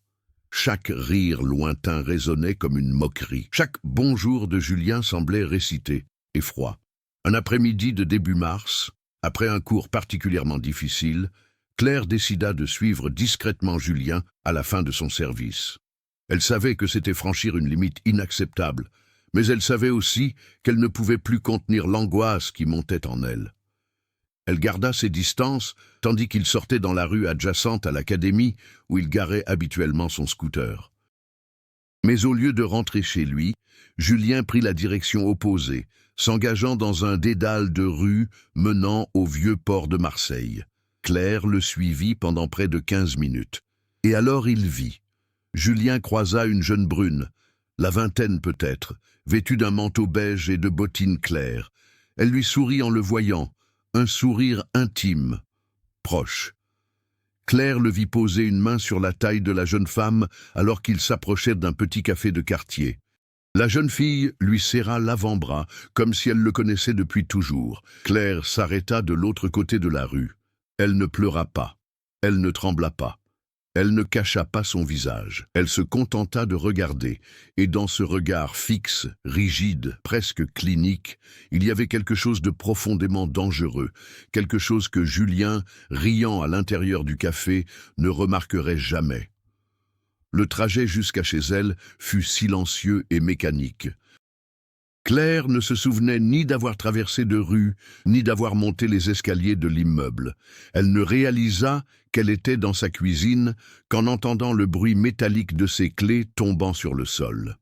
Chaque rire lointain résonnait comme une moquerie. Chaque bonjour de Julien semblait récité et froid. Un après-midi de début mars, après un cours particulièrement difficile, Claire décida de suivre discrètement Julien à la fin de son service. Elle savait que c'était franchir une limite inacceptable, mais elle savait aussi qu'elle ne pouvait plus contenir l'angoisse qui montait en elle. Elle garda ses distances, tandis qu'il sortait dans la rue adjacente à l'académie où il garait habituellement son scooter. Mais au lieu de rentrer chez lui, Julien prit la direction opposée, s'engageant dans un dédale de rues menant au vieux port de Marseille. Claire le suivit pendant près de 15 minutes. Et alors il vit. Julien croisa une jeune brune, la vingtaine peut-être, vêtue d'un manteau beige et de bottines claires. Elle lui sourit en le voyant, un sourire intime, proche. Claire le vit poser une main sur la taille de la jeune femme alors qu'il s'approchait d'un petit café de quartier. La jeune fille lui serra l'avant-bras, comme si elle le connaissait depuis toujours. Claire s'arrêta de l'autre côté de la rue. Elle ne pleura pas. Elle ne trembla pas. Elle ne cacha pas son visage. Elle se contenta de regarder, et dans ce regard fixe, rigide, presque clinique, il y avait quelque chose de profondément dangereux, quelque chose que Julien, riant à l'intérieur du café, ne remarquerait jamais. Le trajet jusqu'à chez elle fut silencieux et mécanique. Claire ne se souvenait ni d'avoir traversé de rue, ni d'avoir monté les escaliers de l'immeuble. Elle ne réalisa qu'elle était dans sa cuisine qu'en entendant le bruit métallique de ses clés tombant sur le sol.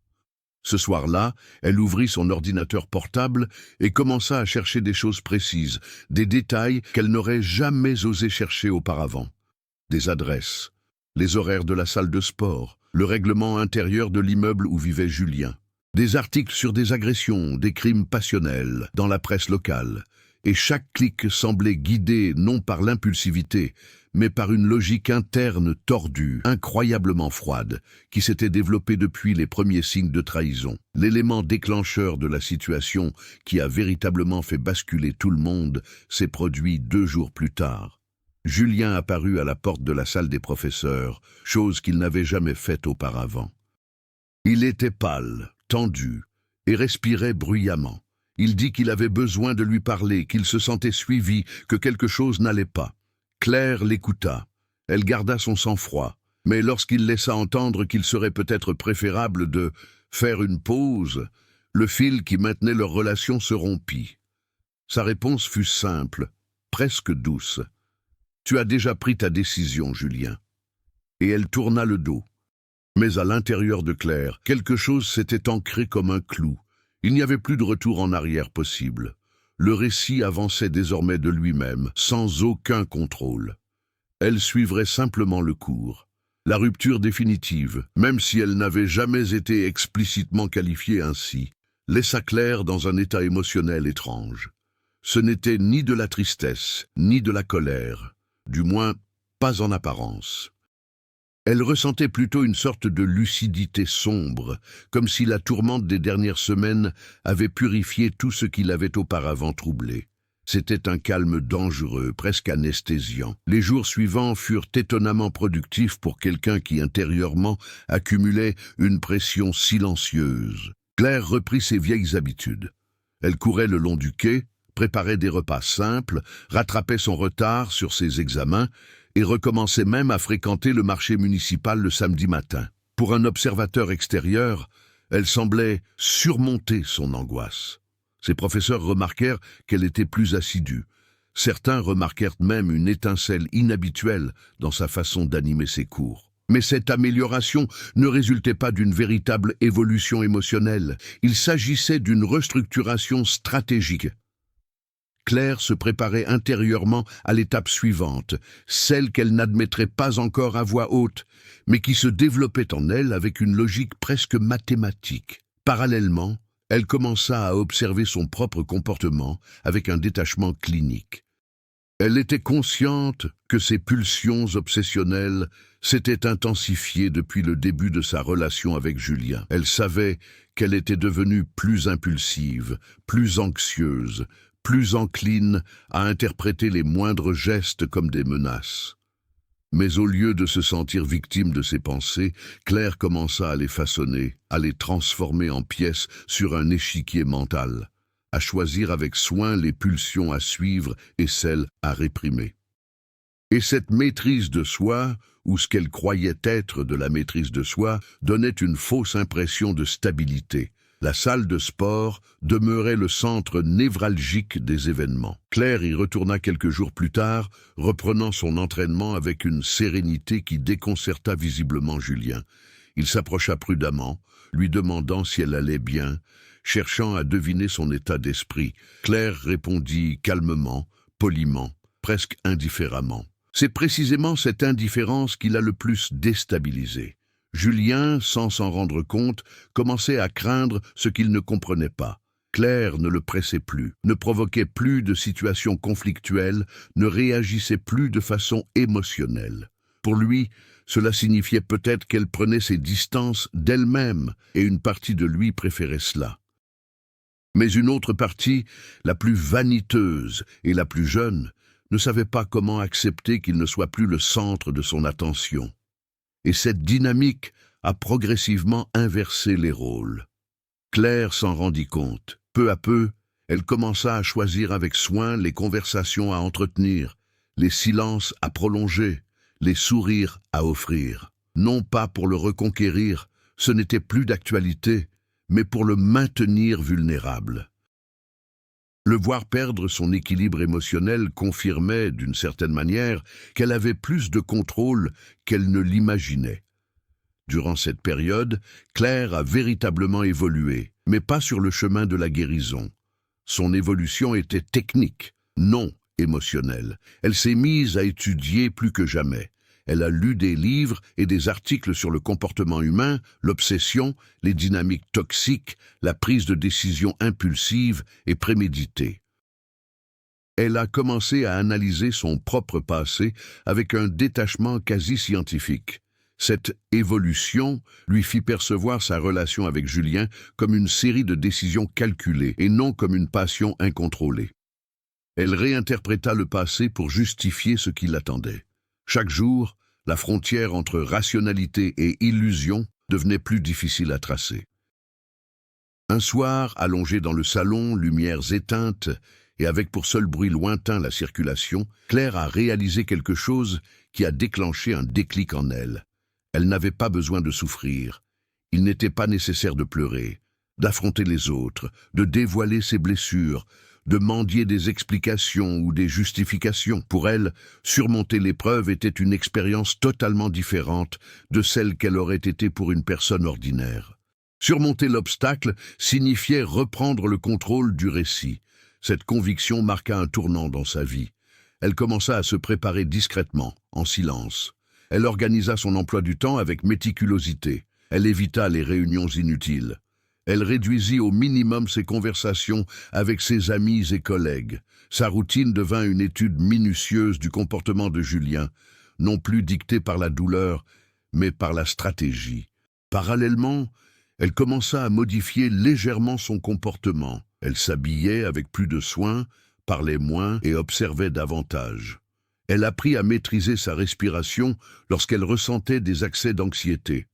Ce soir-là, elle ouvrit son ordinateur portable et commença à chercher des choses précises, des détails qu'elle n'aurait jamais osé chercher auparavant. Des adresses, les horaires de la salle de sport, le règlement intérieur de l'immeuble où vivait Julien. Des articles sur des agressions, des crimes passionnels dans la presse locale, et chaque clic semblait guidé non par l'impulsivité, mais par une logique interne tordue, incroyablement froide, qui s'était développée depuis les premiers signes de trahison. L'élément déclencheur de la situation qui a véritablement fait basculer tout le monde s'est produit 2 jours plus tard. Julien apparut à la porte de la salle des professeurs, chose qu'il n'avait jamais faite auparavant. Il était pâle, tendu, et respirait bruyamment. Il dit qu'il avait besoin de lui parler, qu'il se sentait suivi, que quelque chose n'allait pas. Claire l'écouta. Elle garda son sang-froid, mais lorsqu'il laissa entendre qu'il serait peut-être préférable de faire une pause, le fil qui maintenait leur relation se rompit. Sa réponse fut simple, presque douce. « Tu as déjà pris ta décision, Julien. » Et elle tourna le dos. Mais à l'intérieur de Claire, quelque chose s'était ancré comme un clou. Il n'y avait plus de retour en arrière possible. Le récit avançait désormais de lui-même, sans aucun contrôle. Elle suivrait simplement le cours. La rupture définitive, même si elle n'avait jamais été explicitement qualifiée ainsi, laissa Claire dans un état émotionnel étrange. Ce n'était ni de la tristesse, ni de la colère, du moins pas en apparence. Elle ressentait plutôt une sorte de lucidité sombre, comme si la tourmente des dernières semaines avait purifié tout ce qui l'avait auparavant troublé. C'était un calme dangereux, presque anesthésiant. Les jours suivants furent étonnamment productifs pour quelqu'un qui intérieurement accumulait une pression silencieuse. Claire reprit ses vieilles habitudes. Elle courait le long du quai, préparait des repas simples, rattrapait son retard sur ses examens, et recommençait même à fréquenter le marché municipal le samedi matin. Pour un observateur extérieur, elle semblait surmonter son angoisse. Ses professeurs remarquèrent qu'elle était plus assidue. Certains remarquèrent même une étincelle inhabituelle dans sa façon d'animer ses cours. Mais cette amélioration ne résultait pas d'une véritable évolution émotionnelle. Il s'agissait d'une restructuration stratégique. Claire se préparait intérieurement à l'étape suivante, celle qu'elle n'admettrait pas encore à voix haute, mais qui se développait en elle avec une logique presque mathématique. Parallèlement, elle commença à observer son propre comportement avec un détachement clinique. Elle était consciente que ses pulsions obsessionnelles s'étaient intensifiées depuis le début de sa relation avec Julien. Elle savait qu'elle était devenue plus impulsive, plus anxieuse, plus encline à interpréter les moindres gestes comme des menaces. Mais au lieu de se sentir victime de ses pensées, Claire commença à les façonner, à les transformer en pièces sur un échiquier mental, à choisir avec soin les pulsions à suivre et celles à réprimer. Et cette maîtrise de soi, ou ce qu'elle croyait être de la maîtrise de soi, donnait une fausse impression de stabilité. La salle de sport demeurait le centre névralgique des événements. Claire y retourna quelques jours plus tard, reprenant son entraînement avec une sérénité qui déconcerta visiblement Julien. Il s'approcha prudemment, lui demandant si elle allait bien, cherchant à deviner son état d'esprit. Claire répondit calmement, poliment, presque indifféremment. C'est précisément cette indifférence qui l'a le plus déstabilisé. Julien, sans s'en rendre compte, commençait à craindre ce qu'il ne comprenait pas. Claire ne le pressait plus, ne provoquait plus de situations conflictuelles, ne réagissait plus de façon émotionnelle. Pour lui, cela signifiait peut-être qu'elle prenait ses distances d'elle-même, et une partie de lui préférait cela. Mais une autre partie, la plus vaniteuse et la plus jeune, ne savait pas comment accepter qu'il ne soit plus le centre de son attention. Et cette dynamique a progressivement inversé les rôles. Claire s'en rendit compte. Peu à peu, elle commença à choisir avec soin les conversations à entretenir, les silences à prolonger, les sourires à offrir. Non pas pour le reconquérir, ce n'était plus d'actualité, mais pour le maintenir vulnérable. Le voir perdre son équilibre émotionnel confirmait, d'une certaine manière, qu'elle avait plus de contrôle qu'elle ne l'imaginait. Durant cette période, Claire a véritablement évolué, mais pas sur le chemin de la guérison. Son évolution était technique, non émotionnelle. Elle s'est mise à étudier plus que jamais. Elle a lu des livres et des articles sur le comportement humain, l'obsession, les dynamiques toxiques, la prise de décision impulsive et préméditée. Elle a commencé à analyser son propre passé avec un détachement quasi scientifique. Cette évolution lui fit percevoir sa relation avec Julien comme une série de décisions calculées et non comme une passion incontrôlée. Elle réinterpréta le passé pour justifier ce qui l'attendait. Chaque jour, la frontière entre rationalité et illusion devenait plus difficile à tracer. Un soir, allongée dans le salon, lumières éteintes, et avec pour seul bruit lointain la circulation, Claire a réalisé quelque chose qui a déclenché un déclic en elle. Elle n'avait pas besoin de souffrir. Il n'était pas nécessaire de pleurer, d'affronter les autres, de dévoiler ses blessures, de mendier des explications ou des justifications. Pour elle, surmonter l'épreuve était une expérience totalement différente de celle qu'elle aurait été pour une personne ordinaire. Surmonter l'obstacle signifiait reprendre le contrôle du récit. Cette conviction marqua un tournant dans sa vie. Elle commença à se préparer discrètement, en silence. Elle organisa son emploi du temps avec méticulosité. Elle évita les réunions inutiles. Elle réduisit au minimum ses conversations avec ses amis et collègues. Sa routine devint une étude minutieuse du comportement de Julien, non plus dictée par la douleur, mais par la stratégie. Parallèlement, elle commença à modifier légèrement son comportement. Elle s'habillait avec plus de soin, parlait moins et observait davantage. Elle apprit à maîtriser sa respiration lorsqu'elle ressentait des accès d'anxiété.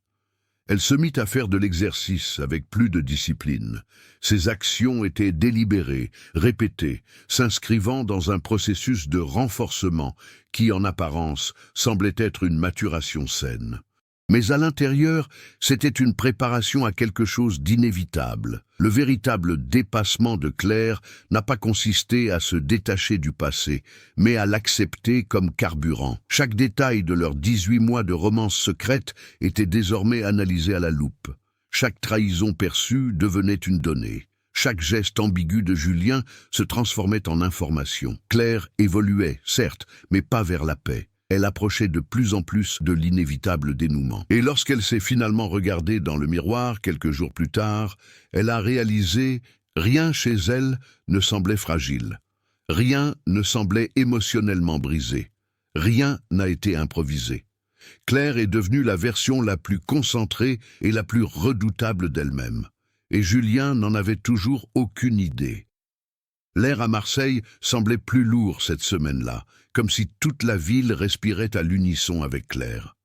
Elle se mit à faire de l'exercice avec plus de discipline. Ses actions étaient délibérées, répétées, s'inscrivant dans un processus de renforcement qui, en apparence, semblait être une maturation saine. Mais à l'intérieur, c'était une préparation à quelque chose d'inévitable. Le véritable dépassement de Claire n'a pas consisté à se détacher du passé, mais à l'accepter comme carburant. Chaque détail de leurs 18 mois de romance secrète était désormais analysé à la loupe. Chaque trahison perçue devenait une donnée. Chaque geste ambigu de Julien se transformait en information. Claire évoluait, certes, mais pas vers la paix. Elle approchait de plus en plus de l'inévitable dénouement. Et lorsqu'elle s'est finalement regardée dans le miroir quelques jours plus tard, elle a réalisé rien chez elle ne semblait fragile. Rien ne semblait émotionnellement brisé. Rien n'a été improvisé. Claire est devenue la version la plus concentrée et la plus redoutable d'elle-même. Et Julien n'en avait toujours aucune idée. L'air à Marseille semblait plus lourd cette semaine-là, comme si toute la ville respirait à l'unisson avec Claire.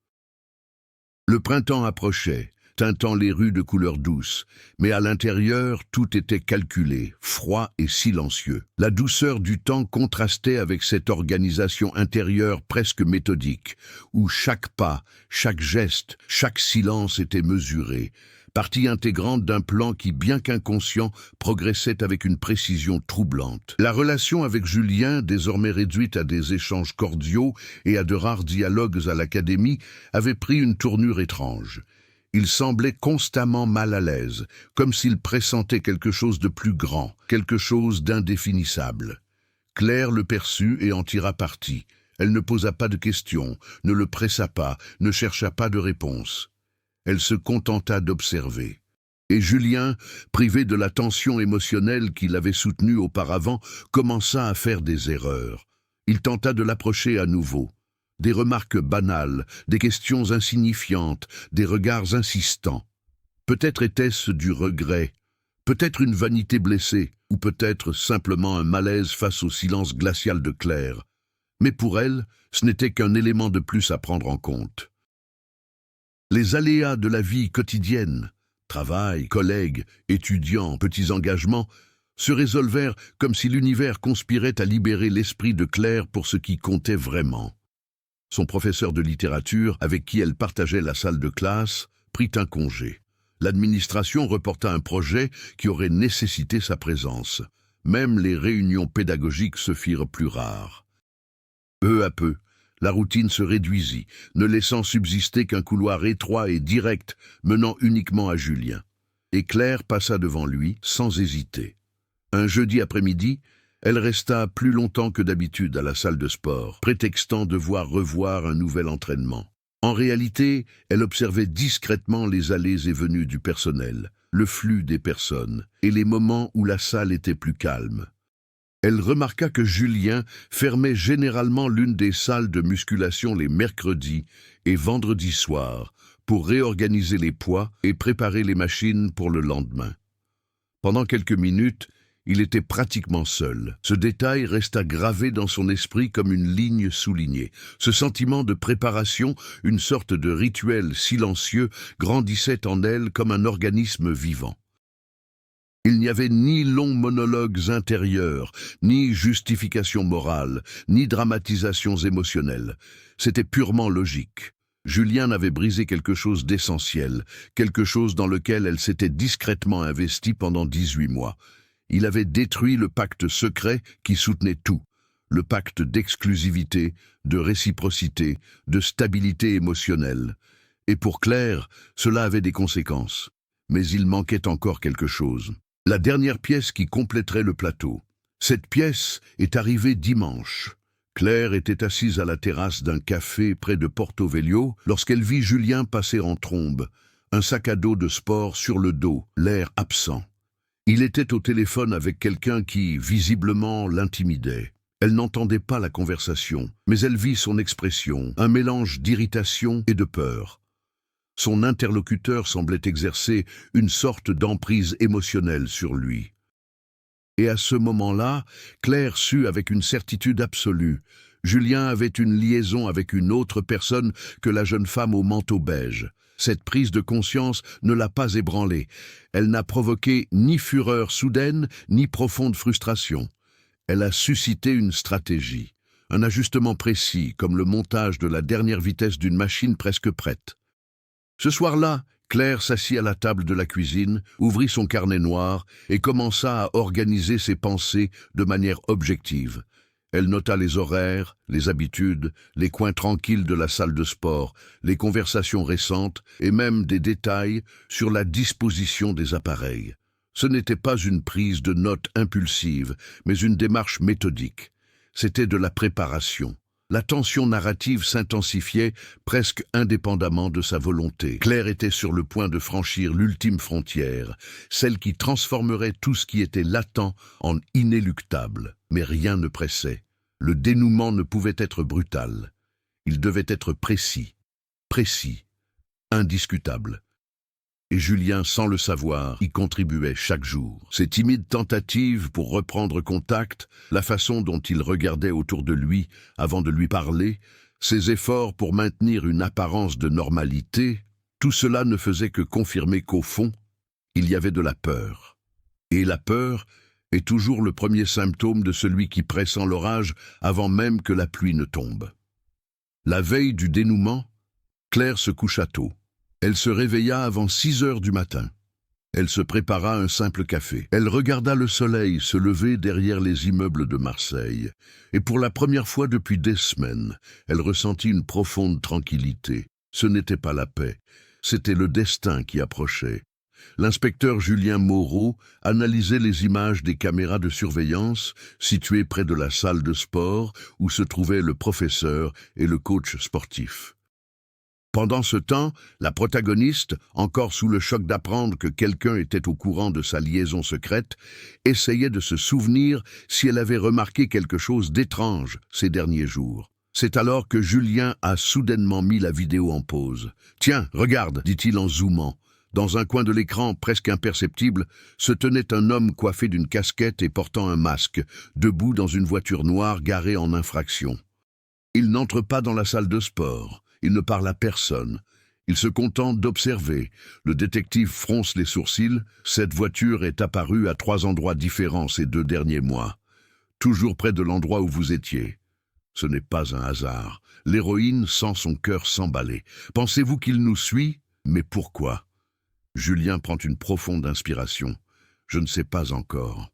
Le printemps approchait, teintant les rues de couleurs douces, mais à l'intérieur, tout était calculé, froid et silencieux. La douceur du temps contrastait avec cette organisation intérieure presque méthodique, où chaque pas, chaque geste, chaque silence était mesuré, partie intégrante d'un plan qui, bien qu'inconscient, progressait avec une précision troublante. La relation avec Julien, désormais réduite à des échanges cordiaux et à de rares dialogues à l'académie, avait pris une tournure étrange. Il semblait constamment mal à l'aise, comme s'il pressentait quelque chose de plus grand, quelque chose d'indéfinissable. Claire le perçut et en tira parti. Elle ne posa pas de questions, ne le pressa pas, ne chercha pas de réponse. Elle se contenta d'observer. Et Julien, privé de la tension émotionnelle qui l'avait soutenu auparavant, commença à faire des erreurs. Il tenta de l'approcher à nouveau. Des remarques banales, des questions insignifiantes, des regards insistants. Peut-être était-ce du regret, peut-être une vanité blessée, ou peut-être simplement un malaise face au silence glacial de Claire. Mais pour elle, ce n'était qu'un élément de plus à prendre en compte. Les aléas de la vie quotidienne, travail, collègues, étudiants, petits engagements, se résolvèrent comme si l'univers conspirait à libérer l'esprit de Claire pour ce qui comptait vraiment. Son professeur de littérature, avec qui elle partageait la salle de classe, prit un congé. L'administration reporta un projet qui aurait nécessité sa présence. Même les réunions pédagogiques se firent plus rares. Peu à peu, la routine se réduisit, ne laissant subsister qu'un couloir étroit et direct menant uniquement à Julien. Et Claire passa devant lui sans hésiter. Un jeudi après-midi, elle resta plus longtemps que d'habitude à la salle de sport, prétextant devoir revoir un nouvel entraînement. En réalité, elle observait discrètement les allées et venues du personnel, le flux des personnes et les moments où la salle était plus calme. Elle remarqua que Julien fermait généralement l'une des salles de musculation les mercredis et vendredis soirs pour réorganiser les poids et préparer les machines pour le lendemain. Pendant quelques minutes, il était pratiquement seul. Ce détail resta gravé dans son esprit comme une ligne soulignée. Ce sentiment de préparation, une sorte de rituel silencieux, grandissait en elle comme un organisme vivant. Il n'y avait ni longs monologues intérieurs, ni justifications morales, ni dramatisations émotionnelles. C'était purement logique. Julien avait brisé quelque chose d'essentiel, quelque chose dans lequel elle s'était discrètement investie pendant 18 mois. Il avait détruit le pacte secret qui soutenait tout, le pacte d'exclusivité, de réciprocité, de stabilité émotionnelle. Et pour Claire, cela avait des conséquences. Mais il manquait encore quelque chose. La dernière pièce qui compléterait le plateau. Cette pièce est arrivée dimanche. Claire était assise à la terrasse d'un café près de Porto Velho lorsqu'elle vit Julien passer en trombe, un sac à dos de sport sur le dos, l'air absent. Il était au téléphone avec quelqu'un qui, visiblement, l'intimidait. Elle n'entendait pas la conversation, mais elle vit son expression, un mélange d'irritation et de peur. Son interlocuteur semblait exercer une sorte d'emprise émotionnelle sur lui. Et à ce moment-là, Claire sut avec une certitude absolue. Julien avait une liaison avec une autre personne que la jeune femme au manteau beige. Cette prise de conscience ne l'a pas ébranlée. Elle n'a provoqué ni fureur soudaine, ni profonde frustration. Elle a suscité une stratégie, un ajustement précis, comme le montage de la dernière vitesse d'une machine presque prête. Ce soir-là, Claire s'assit à la table de la cuisine, ouvrit son carnet noir et commença à organiser ses pensées de manière objective. Elle nota les horaires, les habitudes, les coins tranquilles de la salle de sport, les conversations récentes et même des détails sur la disposition des appareils. Ce n'était pas une prise de notes impulsive, mais une démarche méthodique. C'était de la préparation. La tension narrative s'intensifiait presque indépendamment de sa volonté. Claire était sur le point de franchir l'ultime frontière, celle qui transformerait tout ce qui était latent en inéluctable. Mais rien ne pressait. Le dénouement ne pouvait être brutal. Il devait être précis, indiscutable. Et Julien, sans le savoir, y contribuait chaque jour. Ses timides tentatives pour reprendre contact, la façon dont il regardait autour de lui avant de lui parler, ses efforts pour maintenir une apparence de normalité, tout cela ne faisait que confirmer qu'au fond, il y avait de la peur. Et la peur est toujours le premier symptôme de celui qui pressent l'orage avant même que la pluie ne tombe. La veille du dénouement, Claire se coucha tôt. Elle se réveilla avant 6 heures du matin. Elle se prépara un simple café. Elle regarda le soleil se lever derrière les immeubles de Marseille. Et pour la première fois depuis des semaines, elle ressentit une profonde tranquillité. Ce n'était pas la paix, c'était le destin qui approchait. L'inspecteur Julien Moreau analysait les images des caméras de surveillance situées près de la salle de sport où se trouvaient le professeur et le coach sportif. Pendant ce temps, la protagoniste, encore sous le choc d'apprendre que quelqu'un était au courant de sa liaison secrète, essayait de se souvenir si elle avait remarqué quelque chose d'étrange ces derniers jours. C'est alors que Julien a soudainement mis la vidéo en pause. « Tiens, regarde », dit-il en zoomant. Dans un coin de l'écran, presque imperceptible, se tenait un homme coiffé d'une casquette et portant un masque, debout dans une voiture noire garée en infraction. Il n'entre pas dans la salle de sport. Il ne parle à personne. Il se contente d'observer. Le détective fronce les sourcils. Cette voiture est apparue à 3 endroits différents ces 2 derniers mois. Toujours près de l'endroit où vous étiez. Ce n'est pas un hasard. L'héroïne sent son cœur s'emballer. Pensez-vous qu'il nous suit? Mais pourquoi? Julien prend une profonde inspiration. Je ne sais pas encore.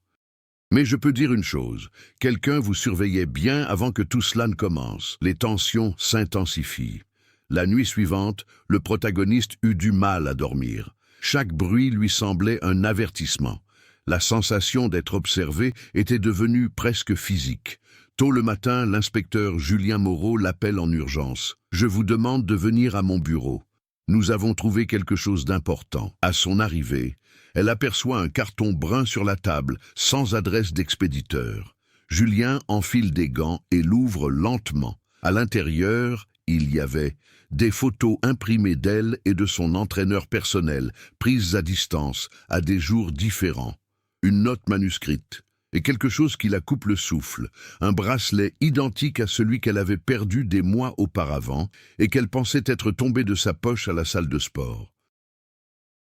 Mais je peux dire une chose. Quelqu'un vous surveillait bien avant que tout cela ne commence. Les tensions s'intensifient. La nuit suivante, le protagoniste eut du mal à dormir. Chaque bruit lui semblait un avertissement. La sensation d'être observé était devenue presque physique. Tôt le matin, l'inspecteur Julien Moreau l'appelle en urgence. « Je vous demande de venir à mon bureau. Nous avons trouvé quelque chose d'important. » À son arrivée, elle aperçoit un carton brun sur la table, sans adresse d'expéditeur. Julien enfile des gants et l'ouvre lentement. À l'intérieur, il y avait des photos imprimées d'elle et de son entraîneur personnel, prises à distance, à des jours différents. Une note manuscrite, et quelque chose qui la coupe le souffle, un bracelet identique à celui qu'elle avait perdu des mois auparavant et qu'elle pensait être tombé de sa poche à la salle de sport.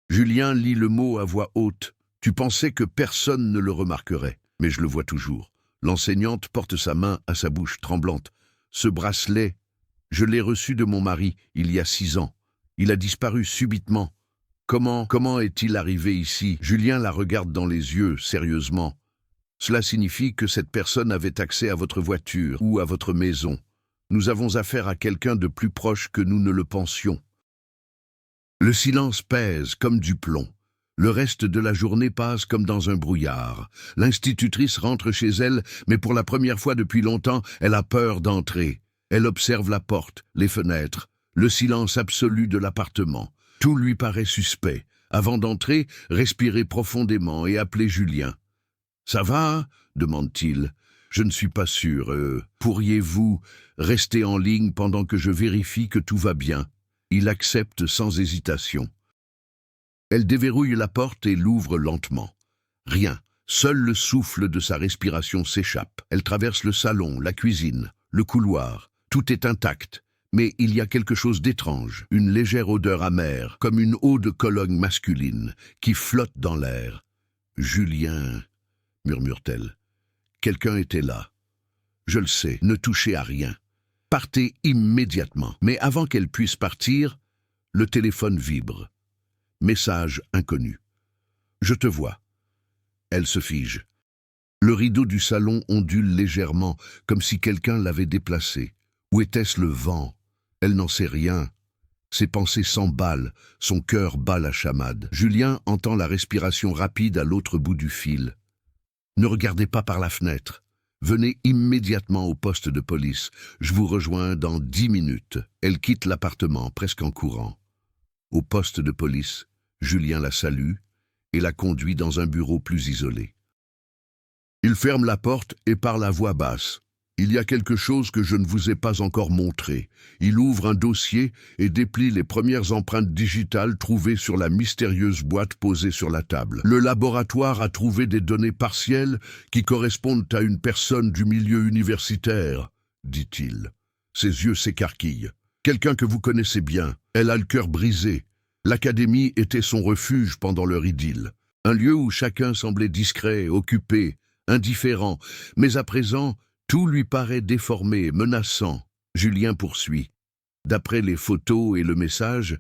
Julien lit le mot à voix haute. « Tu pensais que personne ne le remarquerait, mais je le vois toujours. » L'enseignante porte sa main à sa bouche tremblante. « Ce bracelet, je l'ai reçu de mon mari il y a 6 ans. Il a disparu subitement. Comment est-il arrivé ici ?» Julien la regarde dans les yeux, sérieusement. « Cela signifie que cette personne avait accès à votre voiture ou à votre maison. Nous avons affaire à quelqu'un de plus proche que nous ne le pensions. » Le silence pèse comme du plomb. Le reste de la journée passe comme dans un brouillard. L'institutrice rentre chez elle, mais pour la première fois depuis longtemps, elle a peur d'entrer. Elle observe la porte, les fenêtres, le silence absolu de l'appartement. Tout lui paraît suspect. Avant d'entrer, respirer profondément et appeler Julien. « Ça va ?» demande-t-il. « Je ne suis pas sûr. Pourriez-vous rester en ligne pendant que je vérifie que tout va bien ?» Il accepte sans hésitation. Elle déverrouille la porte et l'ouvre lentement. Rien, seul le souffle de sa respiration s'échappe. Elle traverse le salon, la cuisine, le couloir. Tout est intact, mais il y a quelque chose d'étrange. Une légère odeur amère, comme une eau de Cologne masculine, qui flotte dans l'air. « Julien, » murmure-t-elle. « Quelqu'un était là. Je le sais, ne touchez à rien. Partez immédiatement. » Mais avant qu'elle puisse partir, le téléphone vibre. Message inconnu. « Je te vois. » Elle se fige. Le rideau du salon ondule légèrement, comme si quelqu'un l'avait déplacé. Ou était-ce le vent? Elle n'en sait rien. Ses pensées s'emballent, son cœur bat la chamade. Julien entend la respiration rapide à l'autre bout du fil. « Ne regardez pas par la fenêtre. Venez immédiatement au poste de police. Je vous rejoins dans 10 minutes. » Elle quitte l'appartement, presque en courant. Au poste de police, Julien la salue et la conduit dans un bureau plus isolé. Il ferme la porte et parle à voix basse. « Il y a quelque chose que je ne vous ai pas encore montré. » Il ouvre un dossier et déplie les premières empreintes digitales trouvées sur la mystérieuse boîte posée sur la table. « Le laboratoire a trouvé des données partielles qui correspondent à une personne du milieu universitaire, » dit-il. Ses yeux s'écarquillent. « Quelqu'un que vous connaissez bien. Elle a le cœur brisé. L'académie était son refuge pendant leur idylle. Un lieu où chacun semblait discret, occupé, indifférent. Mais à présent, tout lui paraît déformé, menaçant. » Julien poursuit. « D'après les photos et le message,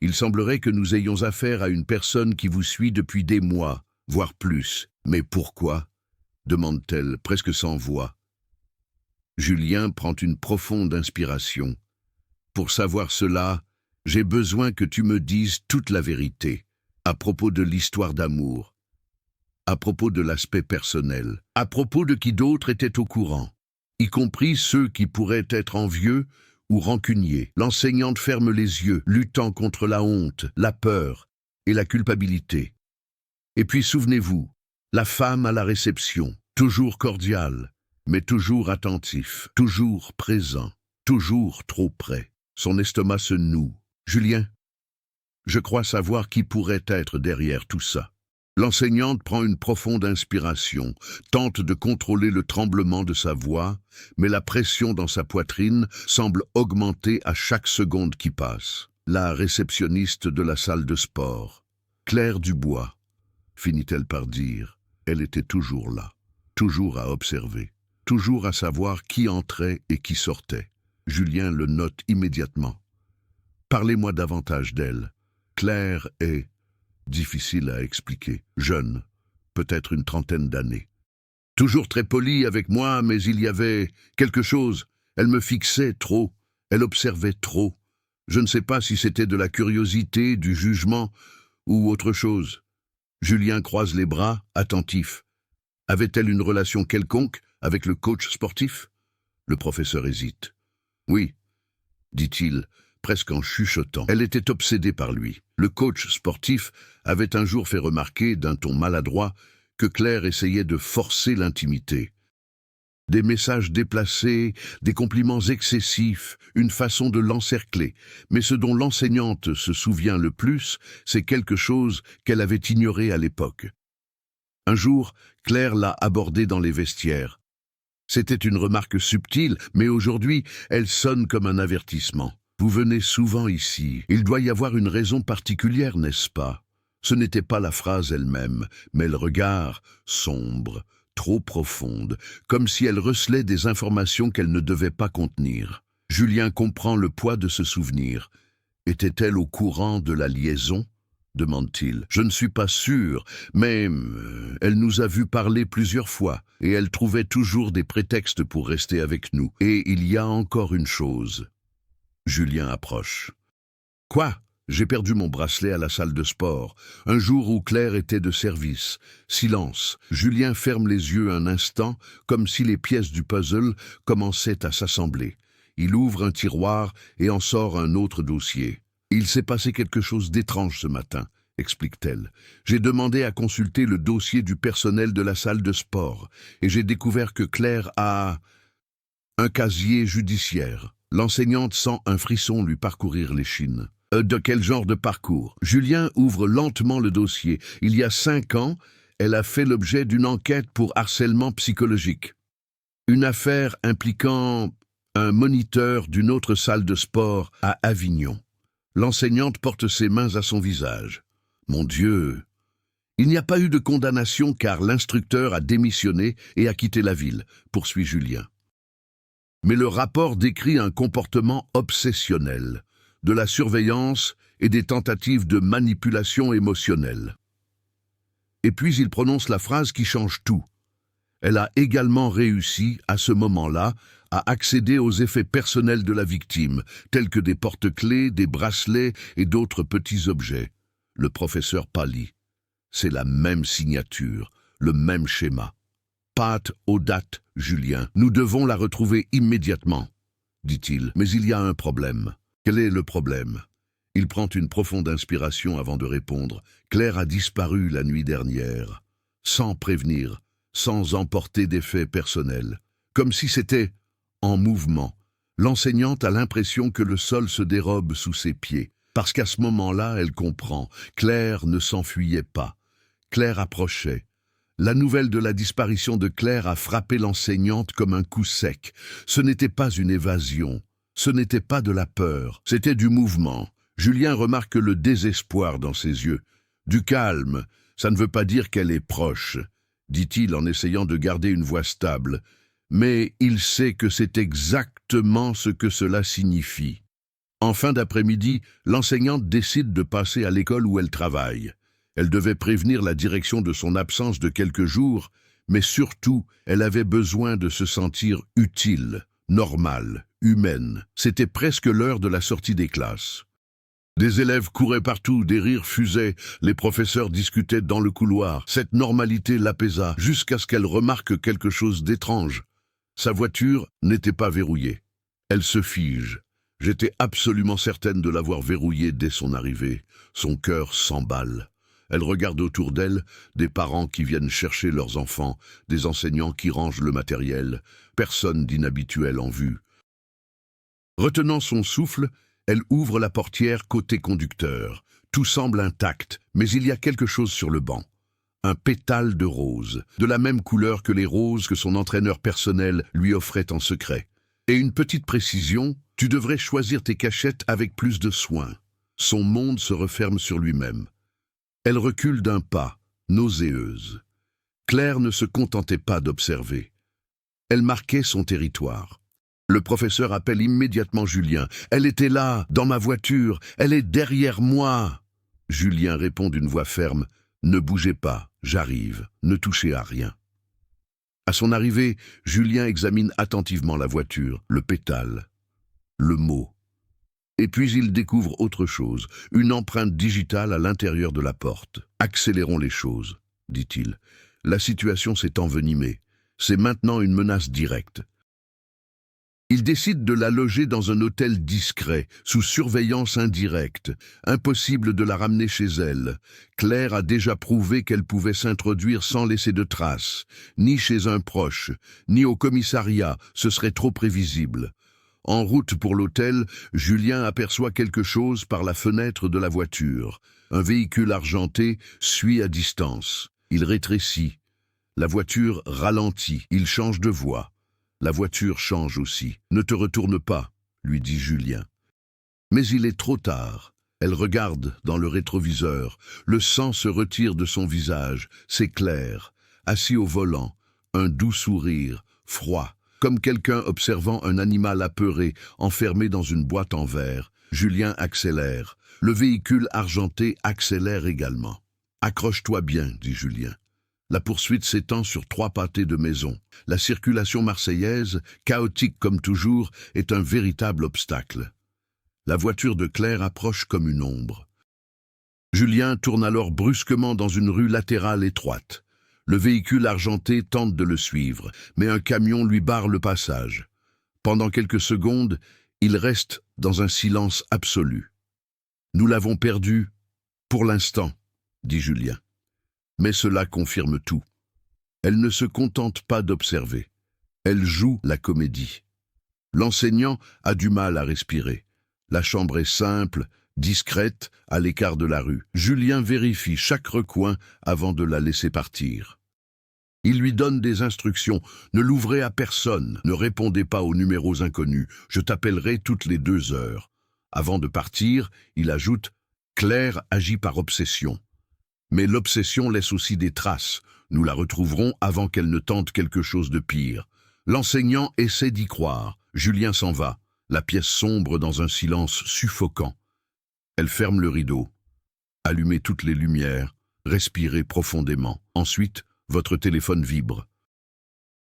il semblerait que nous ayons affaire à une personne qui vous suit depuis des mois, voire plus. » « Mais pourquoi ?» demande-t-elle, presque sans voix. Julien prend une profonde inspiration. « Pour savoir cela, j'ai besoin que tu me dises toute la vérité, à propos de l'histoire d'amour. À propos de l'aspect personnel, à propos de qui d'autres étaient au courant, y compris ceux qui pourraient être envieux ou rancunier. L'enseignante ferme les yeux, luttant contre la honte, la peur et la culpabilité. Et puis souvenez-vous, la femme à la réception, toujours cordiale, mais toujours attentif, toujours présent, toujours trop près. Son estomac se noue. Julien, je crois savoir qui pourrait être derrière tout ça. L'enseignante prend une profonde inspiration, tente de contrôler le tremblement de sa voix, mais la pression dans sa poitrine semble augmenter à chaque seconde qui passe. La réceptionniste de la salle de sport, Claire Dubois, finit-elle par dire. Elle était toujours là, toujours à observer, toujours à savoir qui entrait et qui sortait. Julien le note immédiatement. Parlez-moi davantage d'elle. Claire est, difficile à expliquer, jeune, peut-être une trentaine d'années. Toujours très polie avec moi, mais il y avait quelque chose. Elle me fixait trop, elle observait trop. Je ne sais pas si c'était de la curiosité, du jugement ou autre chose. Julien croise les bras, attentif. Avait-elle une relation quelconque avec le coach sportif? Le professeur hésite. Oui, dit-il, presque en chuchotant. Elle était obsédée par lui. Le coach sportif avait un jour fait remarquer, d'un ton maladroit, que Claire essayait de forcer l'intimité. Des messages déplacés, des compliments excessifs, une façon de l'encercler. Mais ce dont l'enseignante se souvient le plus, c'est quelque chose qu'elle avait ignoré à l'époque. Un jour, Claire l'a abordé dans les vestiaires. C'était une remarque subtile, mais aujourd'hui, elle sonne comme un avertissement. Vous venez souvent ici. Il doit y avoir une raison particulière, n'est-ce pas? Ce n'était pas la phrase elle-même, mais le regard, sombre, trop profonde, comme si elle recelait des informations qu'elle ne devait pas contenir. Julien comprend le poids de ce souvenir. Était-elle au courant de la liaison? Demande-t-il. Je ne suis pas sûr, mais elle nous a vus parler plusieurs fois, et elle trouvait toujours des prétextes pour rester avec nous. Et il y a encore une chose. Julien approche. Quoi? J'ai perdu mon bracelet à la salle de sport, un jour où Claire était de service. Silence. Julien ferme les yeux un instant, comme si les pièces du puzzle commençaient à s'assembler. Il ouvre un tiroir et en sort un autre dossier. Il s'est passé quelque chose d'étrange ce matin, explique-t-elle. J'ai demandé à consulter le dossier du personnel de la salle de sport, et j'ai découvert que Claire a un casier judiciaire. L'enseignante sent un frisson lui parcourir l'échine. De quel genre de parcours? Julien ouvre lentement le dossier. Il y a 5 ans, elle a fait l'objet d'une enquête pour harcèlement psychologique. Une affaire impliquant un moniteur d'une autre salle de sport à Avignon. L'enseignante porte ses mains à son visage. Mon Dieu! Il n'y a pas eu de condamnation car l'instructeur a démissionné et a quitté la ville, poursuit Julien. Mais le rapport décrit un comportement obsessionnel, de la surveillance et des tentatives de manipulation émotionnelle. Et puis il prononce la phrase qui change tout. Elle a également réussi, à ce moment-là, à accéder aux effets personnels de la victime, tels que des porte-clés, des bracelets et d'autres petits objets. Le professeur pâlit. C'est la même signature, le même schéma. Pâte aux dates, Julien. Nous devons la retrouver immédiatement, dit-il. Mais il y a un problème. Quel est le problème? Il prend une profonde inspiration avant de répondre. Claire a disparu la nuit dernière, sans prévenir, sans emporter d'effets personnels. Comme si c'était en mouvement. L'enseignante a l'impression que le sol se dérobe sous ses pieds, parce qu'à ce moment-là, elle comprend. Claire ne s'enfuyait pas. Claire approchait. La nouvelle de la disparition de Claire a frappé l'enseignante comme un coup sec. Ce n'était pas une évasion, ce n'était pas de la peur, c'était du mouvement. Julien remarque le désespoir dans ses yeux. Du calme, ça ne veut pas dire qu'elle est proche, dit-il en essayant de garder une voix stable. Mais il sait que c'est exactement ce que cela signifie. En fin d'après-midi, l'enseignante décide de passer à l'école où elle travaille. Elle devait prévenir la direction de son absence de quelques jours, mais surtout, elle avait besoin de se sentir utile, normale, humaine. C'était presque l'heure de la sortie des classes. Des élèves couraient partout, des rires fusaient, les professeurs discutaient dans le couloir. Cette normalité l'apaisa jusqu'à ce qu'elle remarque quelque chose d'étrange. Sa voiture n'était pas verrouillée. Elle se fige. J'étais absolument certaine de l'avoir verrouillée dès son arrivée. Son cœur s'emballe. Elle regarde autour d'elle, des parents qui viennent chercher leurs enfants, des enseignants qui rangent le matériel, personne d'inhabituel en vue. Retenant son souffle, elle ouvre la portière côté conducteur. Tout semble intact, mais il y a quelque chose sur le banc. Un pétale de rose, de la même couleur que les roses que son entraîneur personnel lui offrait en secret. Et une petite précision, tu devrais choisir tes cachettes avec plus de soin. Son monde se referme sur lui-même. Elle recule d'un pas, nauséeuse. Claire ne se contentait pas d'observer. Elle marquait son territoire. Le professeur appelle immédiatement Julien. « Elle était là, dans ma voiture, elle est derrière moi !» Julien répond d'une voix ferme. « Ne bougez pas, j'arrive, ne touchez à rien. » À son arrivée, Julien examine attentivement la voiture, le pétale, le mot. Et puis il découvre autre chose, une empreinte digitale à l'intérieur de la porte. « Accélérons les choses, » dit-il. La situation s'est envenimée. C'est maintenant une menace directe. Il décide de la loger dans un hôtel discret, sous surveillance indirecte. Impossible de la ramener chez elle. Claire a déjà prouvé qu'elle pouvait s'introduire sans laisser de traces. Ni chez un proche, ni au commissariat, ce serait trop prévisible. En route pour l'hôtel, Julien aperçoit quelque chose par la fenêtre de la voiture. Un véhicule argenté suit à distance. Il rétrécit. La voiture ralentit. Il change de voie. La voiture change aussi. « Ne te retourne pas », lui dit Julien. Mais il est trop tard. Elle regarde dans le rétroviseur. Le sang se retire de son visage. C'est Claire, assis au volant. Un doux sourire, froid, comme quelqu'un observant un animal apeuré, enfermé dans une boîte en verre. Julien accélère. Le véhicule argenté accélère également. « Accroche-toi bien », dit Julien. La poursuite s'étend sur 3 pâtés de maison. La circulation marseillaise, chaotique comme toujours, est un véritable obstacle. La voiture de Claire approche comme une ombre. Julien tourne alors brusquement dans une rue latérale étroite. Le véhicule argenté tente de le suivre, mais un camion lui barre le passage. Pendant quelques secondes, il reste dans un silence absolu. « Nous l'avons perdu, pour l'instant », dit Julien. Mais cela confirme tout. Elle ne se contente pas d'observer. Elle joue la comédie. L'enseignant a du mal à respirer. La chambre est simple, discrète, à l'écart de la rue. Julien vérifie chaque recoin avant de la laisser partir. Il lui donne des instructions. Ne l'ouvrez à personne, ne répondez pas aux numéros inconnus. Je t'appellerai toutes les 2 heures. Avant de partir, il ajoute « Claire agit par obsession. Mais l'obsession laisse aussi des traces. Nous la retrouverons avant qu'elle ne tente quelque chose de pire. » L'enseignant essaie d'y croire. Julien s'en va. La pièce sombre dans un silence suffocant. Elle ferme le rideau. Allumez toutes les lumières. Respirez profondément. Ensuite, votre téléphone vibre.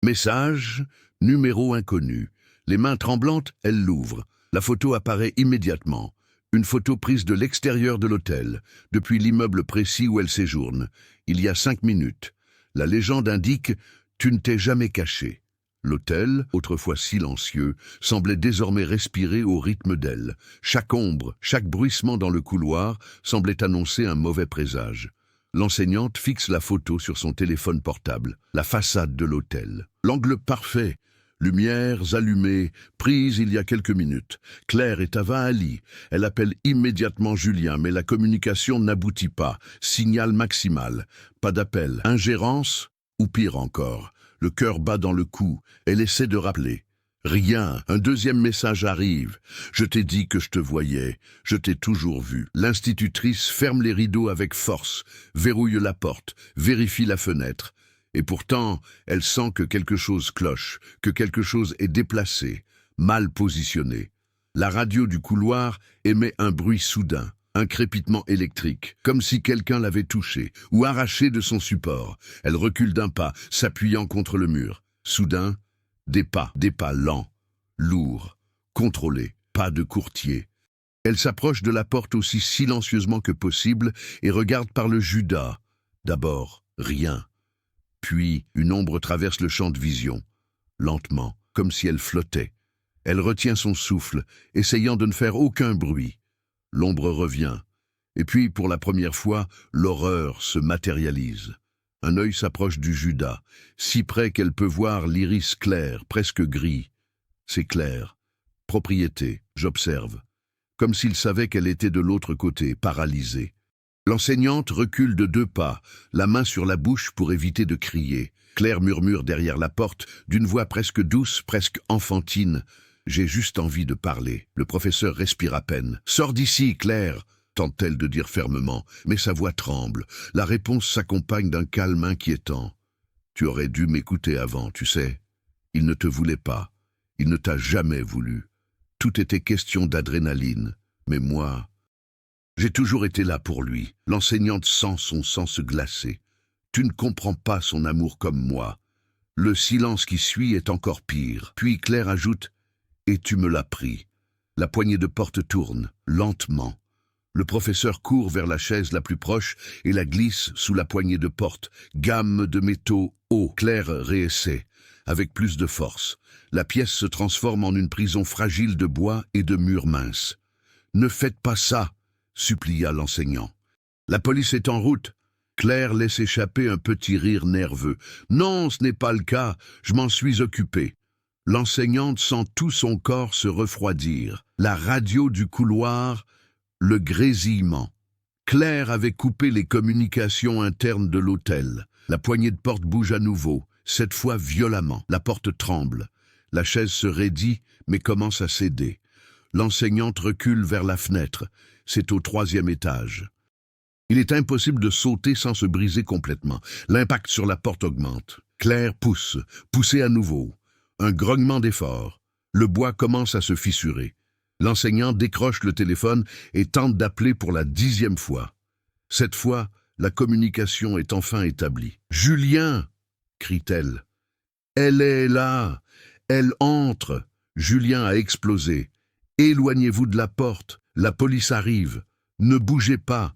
Message, numéro inconnu. Les mains tremblantes, elle l'ouvre. La photo apparaît immédiatement. Une photo prise de l'extérieur de l'hôtel, depuis l'immeuble précis où elle séjourne. Il y a 5 minutes. La légende indique « Tu ne t'es jamais caché ». L'hôtel, autrefois silencieux, semblait désormais respirer au rythme d'elle. Chaque ombre, chaque bruissement dans le couloir semblait annoncer un mauvais présage. L'enseignante fixe la photo sur son téléphone portable, la façade de l'hôtel. L'angle parfait. Lumières allumées, prises il y a quelques minutes. Claire est à Vaali. Elle appelle immédiatement Julien, mais la communication n'aboutit pas. Signal maximal. Pas d'appel. Ingérence, ou pire encore. Le cœur bat dans le cou. Elle essaie de rappeler. Rien. Un deuxième message arrive. « Je t'ai dit que je te voyais. Je t'ai toujours vu. » L'institutrice ferme les rideaux avec force, verrouille la porte, vérifie la fenêtre. Et pourtant, elle sent que quelque chose cloche, que quelque chose est déplacé, mal positionné. La radio du couloir émet un bruit soudain, un crépitement électrique, comme si quelqu'un l'avait touché ou arraché de son support. Elle recule d'un pas, s'appuyant contre le mur. Soudain, des pas lents, lourds, contrôlés, pas de courtier. Elle s'approche de la porte aussi silencieusement que possible et regarde par le judas. D'abord, rien. Puis, une ombre traverse le champ de vision, lentement, comme si elle flottait. Elle retient son souffle, essayant de ne faire aucun bruit. L'ombre revient. Et puis, pour la première fois, l'horreur se matérialise. Un œil s'approche du Judas, si près qu'elle peut voir l'iris clair, presque gris. C'est clair. Propriété, j'observe. Comme s'il savait qu'elle était de l'autre côté, paralysée. L'enseignante recule de 2 pas, la main sur la bouche pour éviter de crier. Claire murmure derrière la porte, d'une voix presque douce, presque enfantine. « J'ai juste envie de parler. » Le professeur respire à peine. « Sors d'ici, Claire !» tente-t-elle de dire fermement, mais sa voix tremble. La réponse s'accompagne d'un calme inquiétant. « Tu aurais dû m'écouter avant, tu sais. Il ne te voulait pas. Il ne t'a jamais voulu. Tout était question d'adrénaline. Mais moi, j'ai toujours été là pour lui. » L'enseignante sent son sang se glacer. « Tu ne comprends pas son amour comme moi. » Le silence qui suit est encore pire. Puis Claire ajoute « Et tu me l'as pris. » La poignée de porte tourne, lentement. Le professeur court vers la chaise la plus proche et la glisse sous la poignée de porte. Gamme de métaux hauts. Claire réessaie, avec plus de force. La pièce se transforme en une prison fragile de bois et de murs minces. « Ne faites pas ça !» supplia l'enseignant. « La police est en route. » Claire laisse échapper un petit rire nerveux. « Non, ce n'est pas le cas. Je m'en suis occupée. » L'enseignante sent tout son corps se refroidir. La radio du couloir, le grésillement. Claire avait coupé les communications internes de l'hôtel. La poignée de porte bouge à nouveau, cette fois violemment. La porte tremble. La chaise se raidit, mais commence à céder. L'enseignante recule vers la fenêtre. C'est au 3e étage. Il est impossible de sauter sans se briser complètement. L'impact sur la porte augmente. Claire pousse, poussée à nouveau. Un grognement d'effort. Le bois commence à se fissurer. L'enseignant décroche le téléphone et tente d'appeler pour la 10e fois. Cette fois, la communication est enfin établie. « Julien !» crie-t-elle. « Elle est là. Elle entre. » Julien a explosé. « Éloignez-vous de la porte. La police arrive. Ne bougez pas. »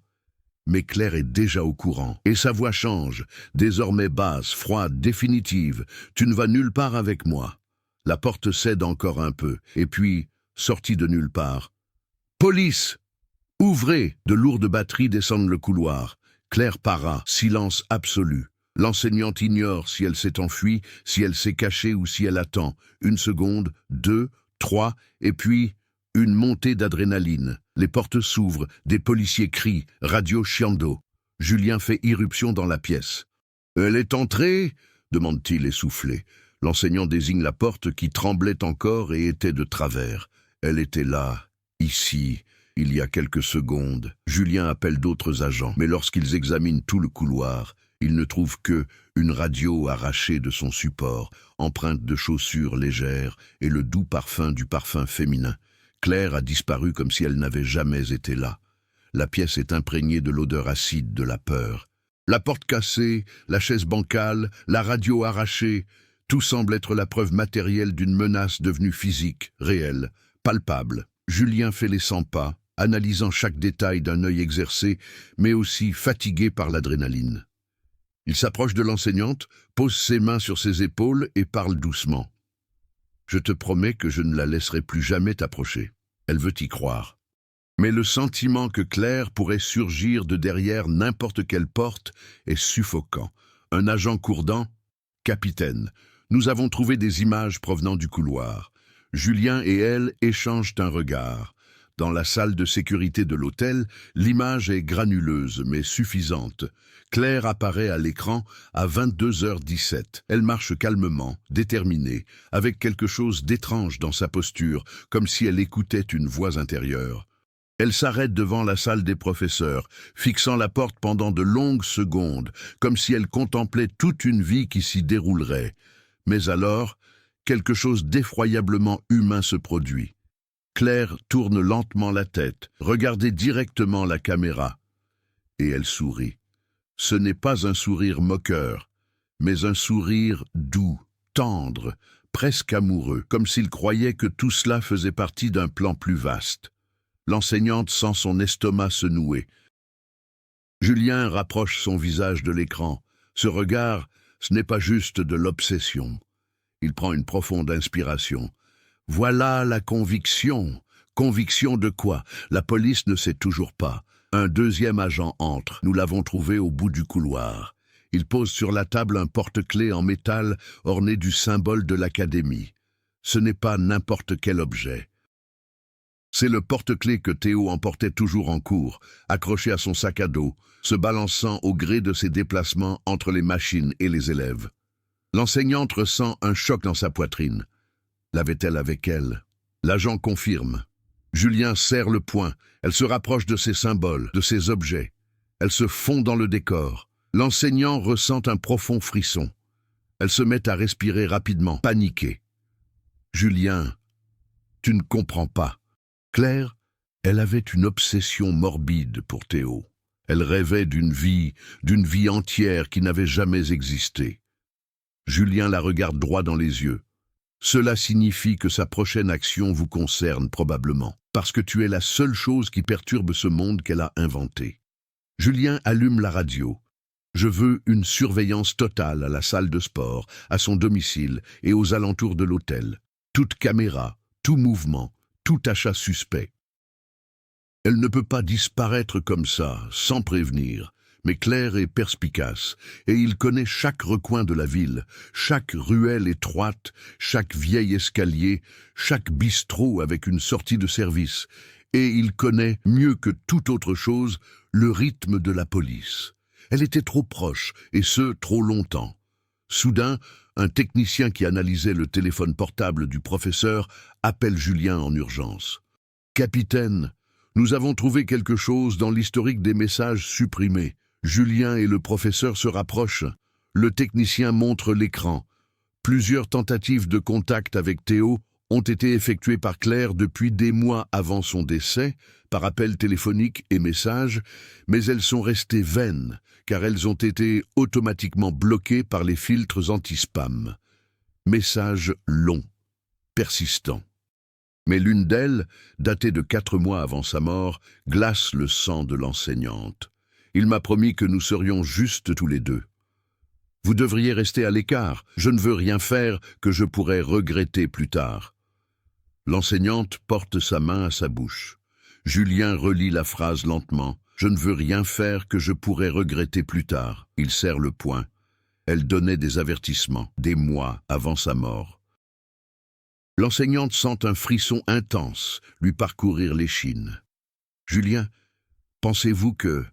Mais Claire est déjà au courant, et sa voix change, désormais basse, froide, définitive. « Tu ne vas nulle part avec moi. » La porte cède encore un peu, et puis, sortie de nulle part. « Police ! Ouvrez !» De lourdes batteries descendent le couloir. Claire para, silence absolu. L'enseignante ignore si elle s'est enfuie, si elle s'est cachée ou si elle attend. 1 seconde, 2, 3, et puis une montée d'adrénaline. Les portes s'ouvrent, des policiers crient, radio chiando. Julien fait irruption dans la pièce. « Elle est entrée ?» demande-t-il essoufflé. L'enseignant désigne la porte qui tremblait encore et était de travers. Elle était là, ici, il y a quelques secondes. Julien appelle d'autres agents, mais lorsqu'ils examinent tout le couloir, ils ne trouvent que une radio arrachée de son support, empreinte de chaussures légères et le doux parfum du parfum féminin. Claire a disparu comme si elle n'avait jamais été là. La pièce est imprégnée de l'odeur acide de la peur. La porte cassée, la chaise bancale, la radio arrachée, tout semble être la preuve matérielle d'une menace devenue physique, réelle, palpable. Julien fait les 100 pas, analysant chaque détail d'un œil exercé, mais aussi fatigué par l'adrénaline. Il s'approche de l'enseignante, pose ses mains sur ses épaules et parle doucement. « Je te promets que je ne la laisserai plus jamais t'approcher. » Elle veut y croire. Mais le sentiment que Claire pourrait surgir de derrière n'importe quelle porte est suffocant. Un agent courdant, « Capitaine, nous avons trouvé des images provenant du couloir. » Julien et elle échangent un regard. Dans la salle de sécurité de l'hôtel, l'image est granuleuse mais suffisante. Claire apparaît à l'écran à 22h17. Elle marche calmement, déterminée, avec quelque chose d'étrange dans sa posture, comme si elle écoutait une voix intérieure. Elle s'arrête devant la salle des professeurs, fixant la porte pendant de longues secondes, comme si elle contemplait toute une vie qui s'y déroulerait. Mais alors, quelque chose d'effroyablement humain se produit. Claire tourne lentement la tête, regardait directement la caméra, et elle sourit. Ce n'est pas un sourire moqueur, mais un sourire doux, tendre, presque amoureux, comme s'il croyait que tout cela faisait partie d'un plan plus vaste. L'enseignante sent son estomac se nouer. Julien rapproche son visage de l'écran. Ce regard, ce n'est pas juste de l'obsession. Il prend une profonde inspiration. Voilà la conviction. Conviction de quoi? La police ne sait toujours pas. Un deuxième agent entre. Nous l'avons trouvé au bout du couloir. Il pose sur la table un porte-clés en métal orné du symbole de l'académie. Ce n'est pas n'importe quel objet. C'est le porte-clés que Théo emportait toujours en cours, accroché à son sac à dos, se balançant au gré de ses déplacements entre les machines et les élèves. L'enseignante ressent un choc dans sa poitrine. L'avait-elle avec elle? L'agent confirme. Julien serre le poing. Elle se rapproche de ses symboles, de ses objets. Elle se fond dans le décor. L'enseignant ressent un profond frisson. Elle se met à respirer rapidement, paniquée. Julien, tu ne comprends pas. Claire, elle avait une obsession morbide pour Théo. Elle rêvait d'une vie entière qui n'avait jamais existé. Julien la regarde droit dans les yeux. Cela signifie que sa prochaine action vous concerne probablement, parce que tu es la seule chose qui perturbe ce monde qu'elle a inventé. Julien allume la radio. Je veux une surveillance totale à la salle de sport, à son domicile et aux alentours de l'hôtel. Toute caméra, tout mouvement, tout achat suspect. Elle ne peut pas disparaître comme ça, sans prévenir. Mais Claire est perspicace, et il connaît chaque recoin de la ville, chaque ruelle étroite, chaque vieil escalier, chaque bistrot avec une sortie de service, et il connaît, mieux que toute autre chose, le rythme de la police. Elle était trop proche, et ce, trop longtemps. Soudain, un technicien qui analysait le téléphone portable du professeur appelle Julien en urgence. « Capitaine, nous avons trouvé quelque chose dans l'historique des messages supprimés. » Julien et le professeur se rapprochent. Le technicien montre l'écran. Plusieurs tentatives de contact avec Théo ont été effectuées par Claire depuis des mois avant son décès, par appel téléphonique et messages, mais elles sont restées vaines, car elles ont été automatiquement bloquées par les filtres anti-spam. Messages longs, persistants. Mais l'une d'elles, datée de 4 mois avant sa mort, glace le sang de l'enseignante. Il m'a promis que nous serions justes tous les deux. Vous devriez rester à l'écart. Je ne veux rien faire que je pourrais regretter plus tard. L'enseignante porte sa main à sa bouche. Julien relit la phrase lentement. Je ne veux rien faire que je pourrais regretter plus tard. Il serre le poing. Elle donnait des avertissements, des mois avant sa mort. L'enseignante sent un frisson intense lui parcourir l'échine. Julien, pensez-vous que...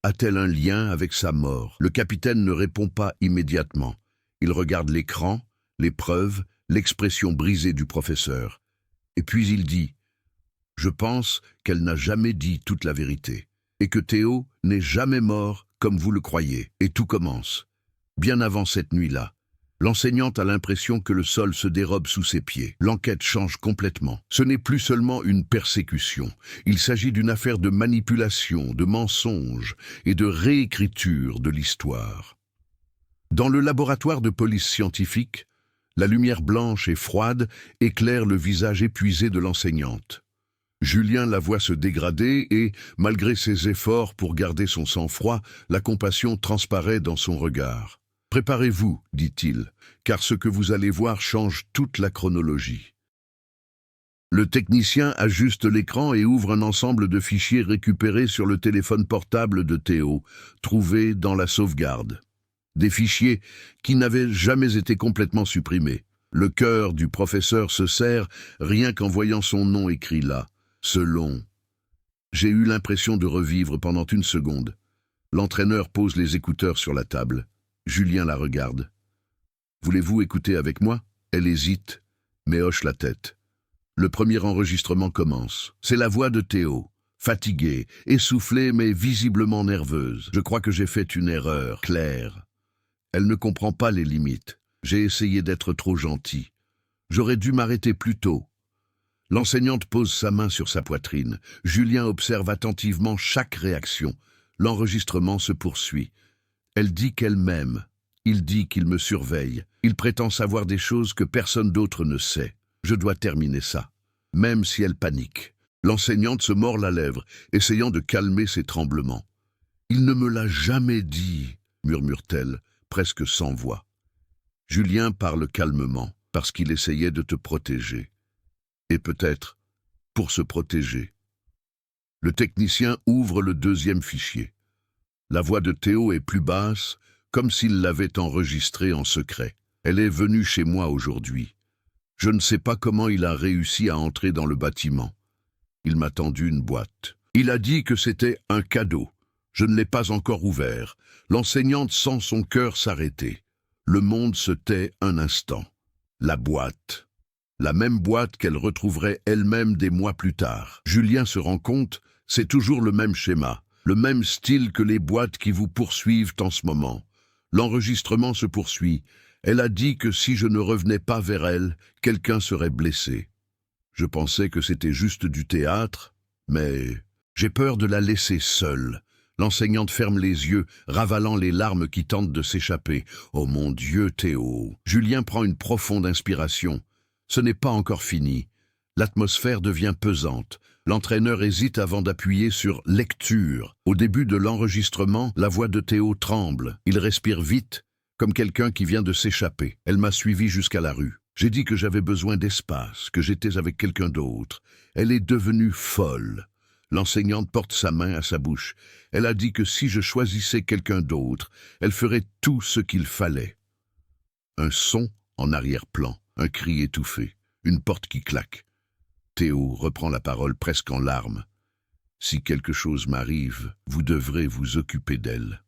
A-t-elle un lien avec sa mort? Le capitaine ne répond pas immédiatement. Il regarde l'écran, les preuves, l'expression brisée du professeur. Et puis il dit « Je pense qu'elle n'a jamais dit toute la vérité, et que Théo n'est jamais mort comme vous le croyez. » Et tout commence. Bien avant cette nuit-là, l'enseignante a l'impression que le sol se dérobe sous ses pieds. L'enquête change complètement. Ce n'est plus seulement une persécution. Il s'agit d'une affaire de manipulation, de mensonge et de réécriture de l'histoire. Dans le laboratoire de police scientifique, la lumière blanche et froide éclaire le visage épuisé de l'enseignante. Julien la voit se dégrader et, malgré ses efforts pour garder son sang-froid, la compassion transparaît dans son regard. « Préparez-vous, dit-il, car ce que vous allez voir change toute la chronologie. » Le technicien ajuste l'écran et ouvre un ensemble de fichiers récupérés sur le téléphone portable de Théo, trouvés dans la sauvegarde. Des fichiers qui n'avaient jamais été complètement supprimés. Le cœur du professeur se serre rien qu'en voyant son nom écrit là. Ce long. J'ai eu l'impression de revivre pendant une seconde. L'entraîneur pose les écouteurs sur la table. Julien la regarde. « Voulez-vous écouter avec moi ?» Elle hésite, mais hoche la tête. Le premier enregistrement commence. C'est la voix de Théo, fatiguée, essoufflée mais visiblement nerveuse. « Je crois que j'ai fait une erreur, Claire. Elle ne comprend pas les limites. J'ai essayé d'être trop gentil. J'aurais dû m'arrêter plus tôt. » L'enseignante pose sa main sur sa poitrine. Julien observe attentivement chaque réaction. L'enregistrement se poursuit. Elle dit qu'elle m'aime. Il dit qu'il me surveille. Il prétend savoir des choses que personne d'autre ne sait. Je dois terminer ça, même si elle panique. L'enseignante se mord la lèvre, essayant de calmer ses tremblements. « Il ne me l'a jamais dit, » murmure-t-elle, presque sans voix. Julien parle calmement, parce qu'il essayait de te protéger. Et peut-être pour se protéger. Le technicien ouvre le deuxième fichier. La voix de Théo est plus basse, comme s'il l'avait enregistrée en secret. Elle est venue chez moi aujourd'hui. Je ne sais pas comment il a réussi à entrer dans le bâtiment. Il m'a tendu une boîte. Il a dit que c'était un cadeau. Je ne l'ai pas encore ouvert. L'enseignante sent son cœur s'arrêter. Le monde se tait un instant. La boîte. La même boîte qu'elle retrouverait elle-même des mois plus tard. Julien se rend compte, c'est toujours le même schéma, le même style que les boîtes qui vous poursuivent en ce moment. L'enregistrement se poursuit. Elle a dit que si je ne revenais pas vers elle, quelqu'un serait blessé. Je pensais que c'était juste du théâtre, mais j'ai peur de la laisser seule. L'enseignante ferme les yeux, ravalant les larmes qui tentent de s'échapper. « Oh mon Dieu, Théo !» Julien prend une profonde inspiration. Ce n'est pas encore fini. L'atmosphère devient pesante. L'entraîneur hésite avant d'appuyer sur « lecture ». Au début de l'enregistrement, la voix de Théo tremble. Il respire vite, comme quelqu'un qui vient de s'échapper. Elle m'a suivi jusqu'à la rue. J'ai dit que j'avais besoin d'espace, que j'étais avec quelqu'un d'autre. Elle est devenue folle. L'enseignante porte sa main à sa bouche. Elle a dit que si je choisissais quelqu'un d'autre, elle ferait tout ce qu'il fallait. Un son en arrière-plan, un cri étouffé, une porte qui claque. Théo reprend la parole presque en larmes. « Si quelque chose m'arrive, vous devrez vous occuper d'elle. »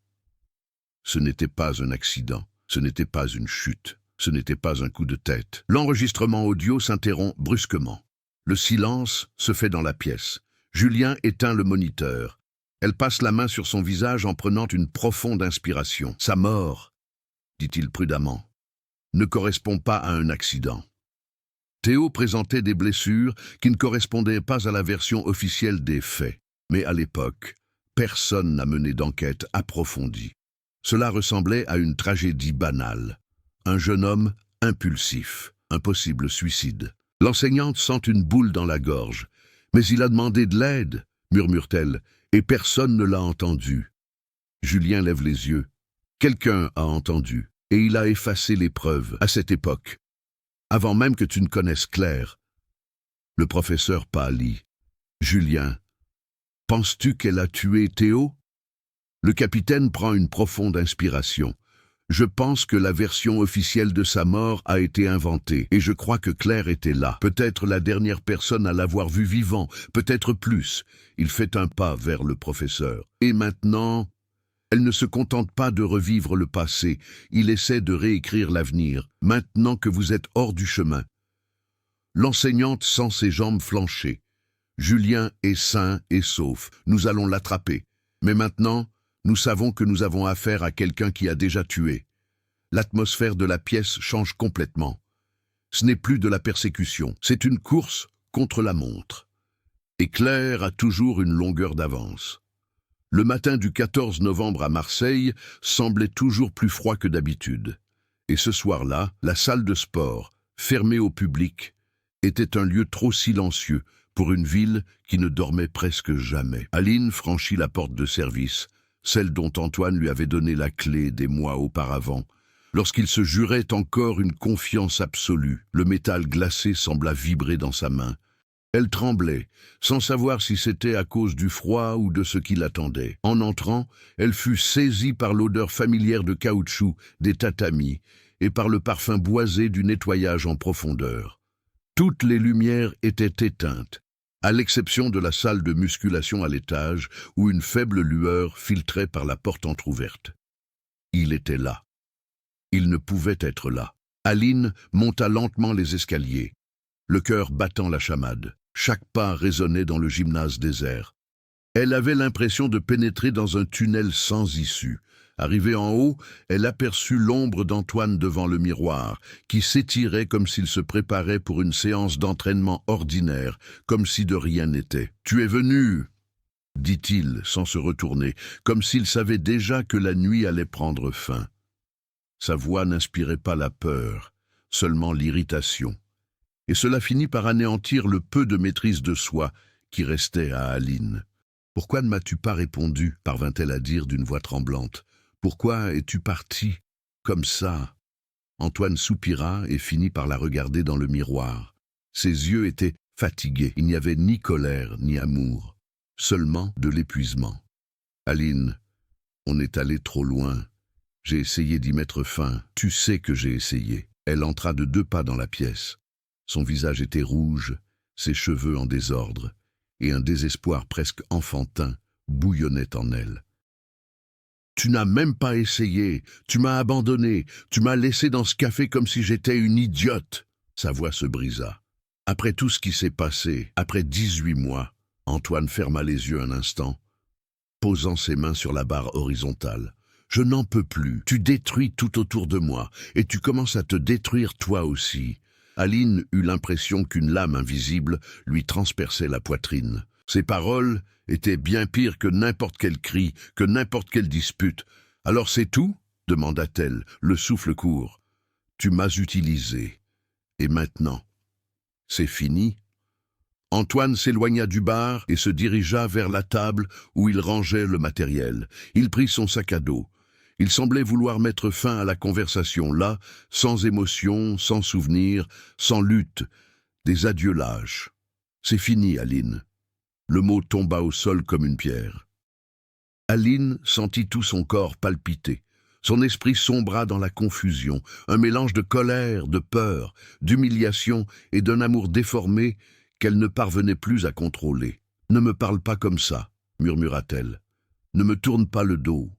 Ce n'était pas un accident, ce n'était pas une chute, ce n'était pas un coup de tête. L'enregistrement audio s'interrompt brusquement. Le silence se fait dans la pièce. Julien éteint le moniteur. Elle passe la main sur son visage en prenant une profonde inspiration. « Sa mort, dit-il prudemment, ne correspond pas à un accident. » Théo présentait des blessures qui ne correspondaient pas à la version officielle des faits. Mais à l'époque, personne n'a mené d'enquête approfondie. Cela ressemblait à une tragédie banale. Un jeune homme impulsif, un possible suicide. L'enseignante sent une boule dans la gorge. « Mais il a demandé de l'aide, » murmure-t-elle, et personne ne l'a entendu. Julien lève les yeux. Quelqu'un a entendu, et il a effacé les preuves à cette époque. Avant même que tu ne connaisses Claire. Le professeur pâlit. « Julien, penses-tu qu'elle a tué Théo ?» Le capitaine prend une profonde inspiration. « Je pense que la version officielle de sa mort a été inventée, et je crois que Claire était là. Peut-être la dernière personne à l'avoir vu vivant, peut-être plus. » Il fait un pas vers le professeur. « Et maintenant, elle ne se contente pas de revivre le passé, il essaie de réécrire l'avenir, maintenant que vous êtes hors du chemin. » L'enseignante sent ses jambes flancher. « Julien est sain et sauf, nous allons l'attraper. Mais maintenant, nous savons que nous avons affaire à quelqu'un qui a déjà tué. » L'atmosphère de la pièce change complètement. Ce n'est plus de la persécution, c'est une course contre la montre. Et Claire a toujours une longueur d'avance. Le matin du 14 novembre à Marseille semblait toujours plus froid que d'habitude. Et ce soir-là, la salle de sport, fermée au public, était un lieu trop silencieux pour une ville qui ne dormait presque jamais. Aline franchit la porte de service, celle dont Antoine lui avait donné la clé des mois auparavant. Lorsqu'il se jurait encore une confiance absolue, le métal glacé sembla vibrer dans sa main. Elle tremblait, sans savoir si c'était à cause du froid ou de ce qui l'attendait. En entrant, elle fut saisie par l'odeur familière de caoutchouc, des tatamis, et par le parfum boisé du nettoyage en profondeur. Toutes les lumières étaient éteintes, à l'exception de la salle de musculation à l'étage, où une faible lueur filtrait par la porte entr'ouverte. Il était là. Il ne pouvait être là. Aline monta lentement les escaliers, le cœur battant la chamade. Chaque pas résonnait dans le gymnase désert. Elle avait l'impression de pénétrer dans un tunnel sans issue. Arrivée en haut, elle aperçut l'ombre d'Antoine devant le miroir, qui s'étirait comme s'il se préparait pour une séance d'entraînement ordinaire, comme si de rien n'était. « Tu es venu !» dit-il sans se retourner, comme s'il savait déjà que la nuit allait prendre fin. Sa voix n'inspirait pas la peur, seulement l'irritation. Et cela finit par anéantir le peu de maîtrise de soi qui restait à Aline. « Pourquoi ne m'as-tu pas répondu ?» parvint-elle à dire d'une voix tremblante. « Pourquoi es-tu parti comme ça ?» Antoine soupira et finit par la regarder dans le miroir. Ses yeux étaient fatigué. Il n'y avait ni colère ni amour, seulement de l'épuisement. « Aline, on est allé trop loin. J'ai essayé d'y mettre fin. Tu sais que j'ai essayé. » Elle entra de 2 pas dans la pièce. Son visage était rouge, ses cheveux en désordre, et un désespoir presque enfantin bouillonnait en elle. « Tu n'as même pas essayé, tu m'as abandonné, tu m'as laissé dans ce café comme si j'étais une idiote. » Sa voix se brisa. Après tout ce qui s'est passé, après 18 mois, Antoine ferma les yeux un instant, posant ses mains sur la barre horizontale. « Je n'en peux plus, tu détruis tout autour de moi, et tu commences à te détruire toi aussi. » Aline eut l'impression qu'une lame invisible lui transperçait la poitrine. Ses paroles étaient bien pires que n'importe quel cri, que n'importe quelle dispute. « Alors c'est tout ?» demanda-t-elle, le souffle court. « Tu m'as utilisé. Et maintenant, c'est fini ?» Antoine s'éloigna du bar et se dirigea vers la table où il rangeait le matériel. Il prit son sac à dos. Il semblait vouloir mettre fin à la conversation, là, sans émotion, sans souvenir, sans lutte, des adieux lâches. « C'est fini, Aline. » Le mot tomba au sol comme une pierre. Aline sentit tout son corps palpiter. Son esprit sombra dans la confusion, un mélange de colère, de peur, d'humiliation et d'un amour déformé qu'elle ne parvenait plus à contrôler. « Ne me parle pas comme ça, » murmura-t-elle. « Ne me tourne pas le dos.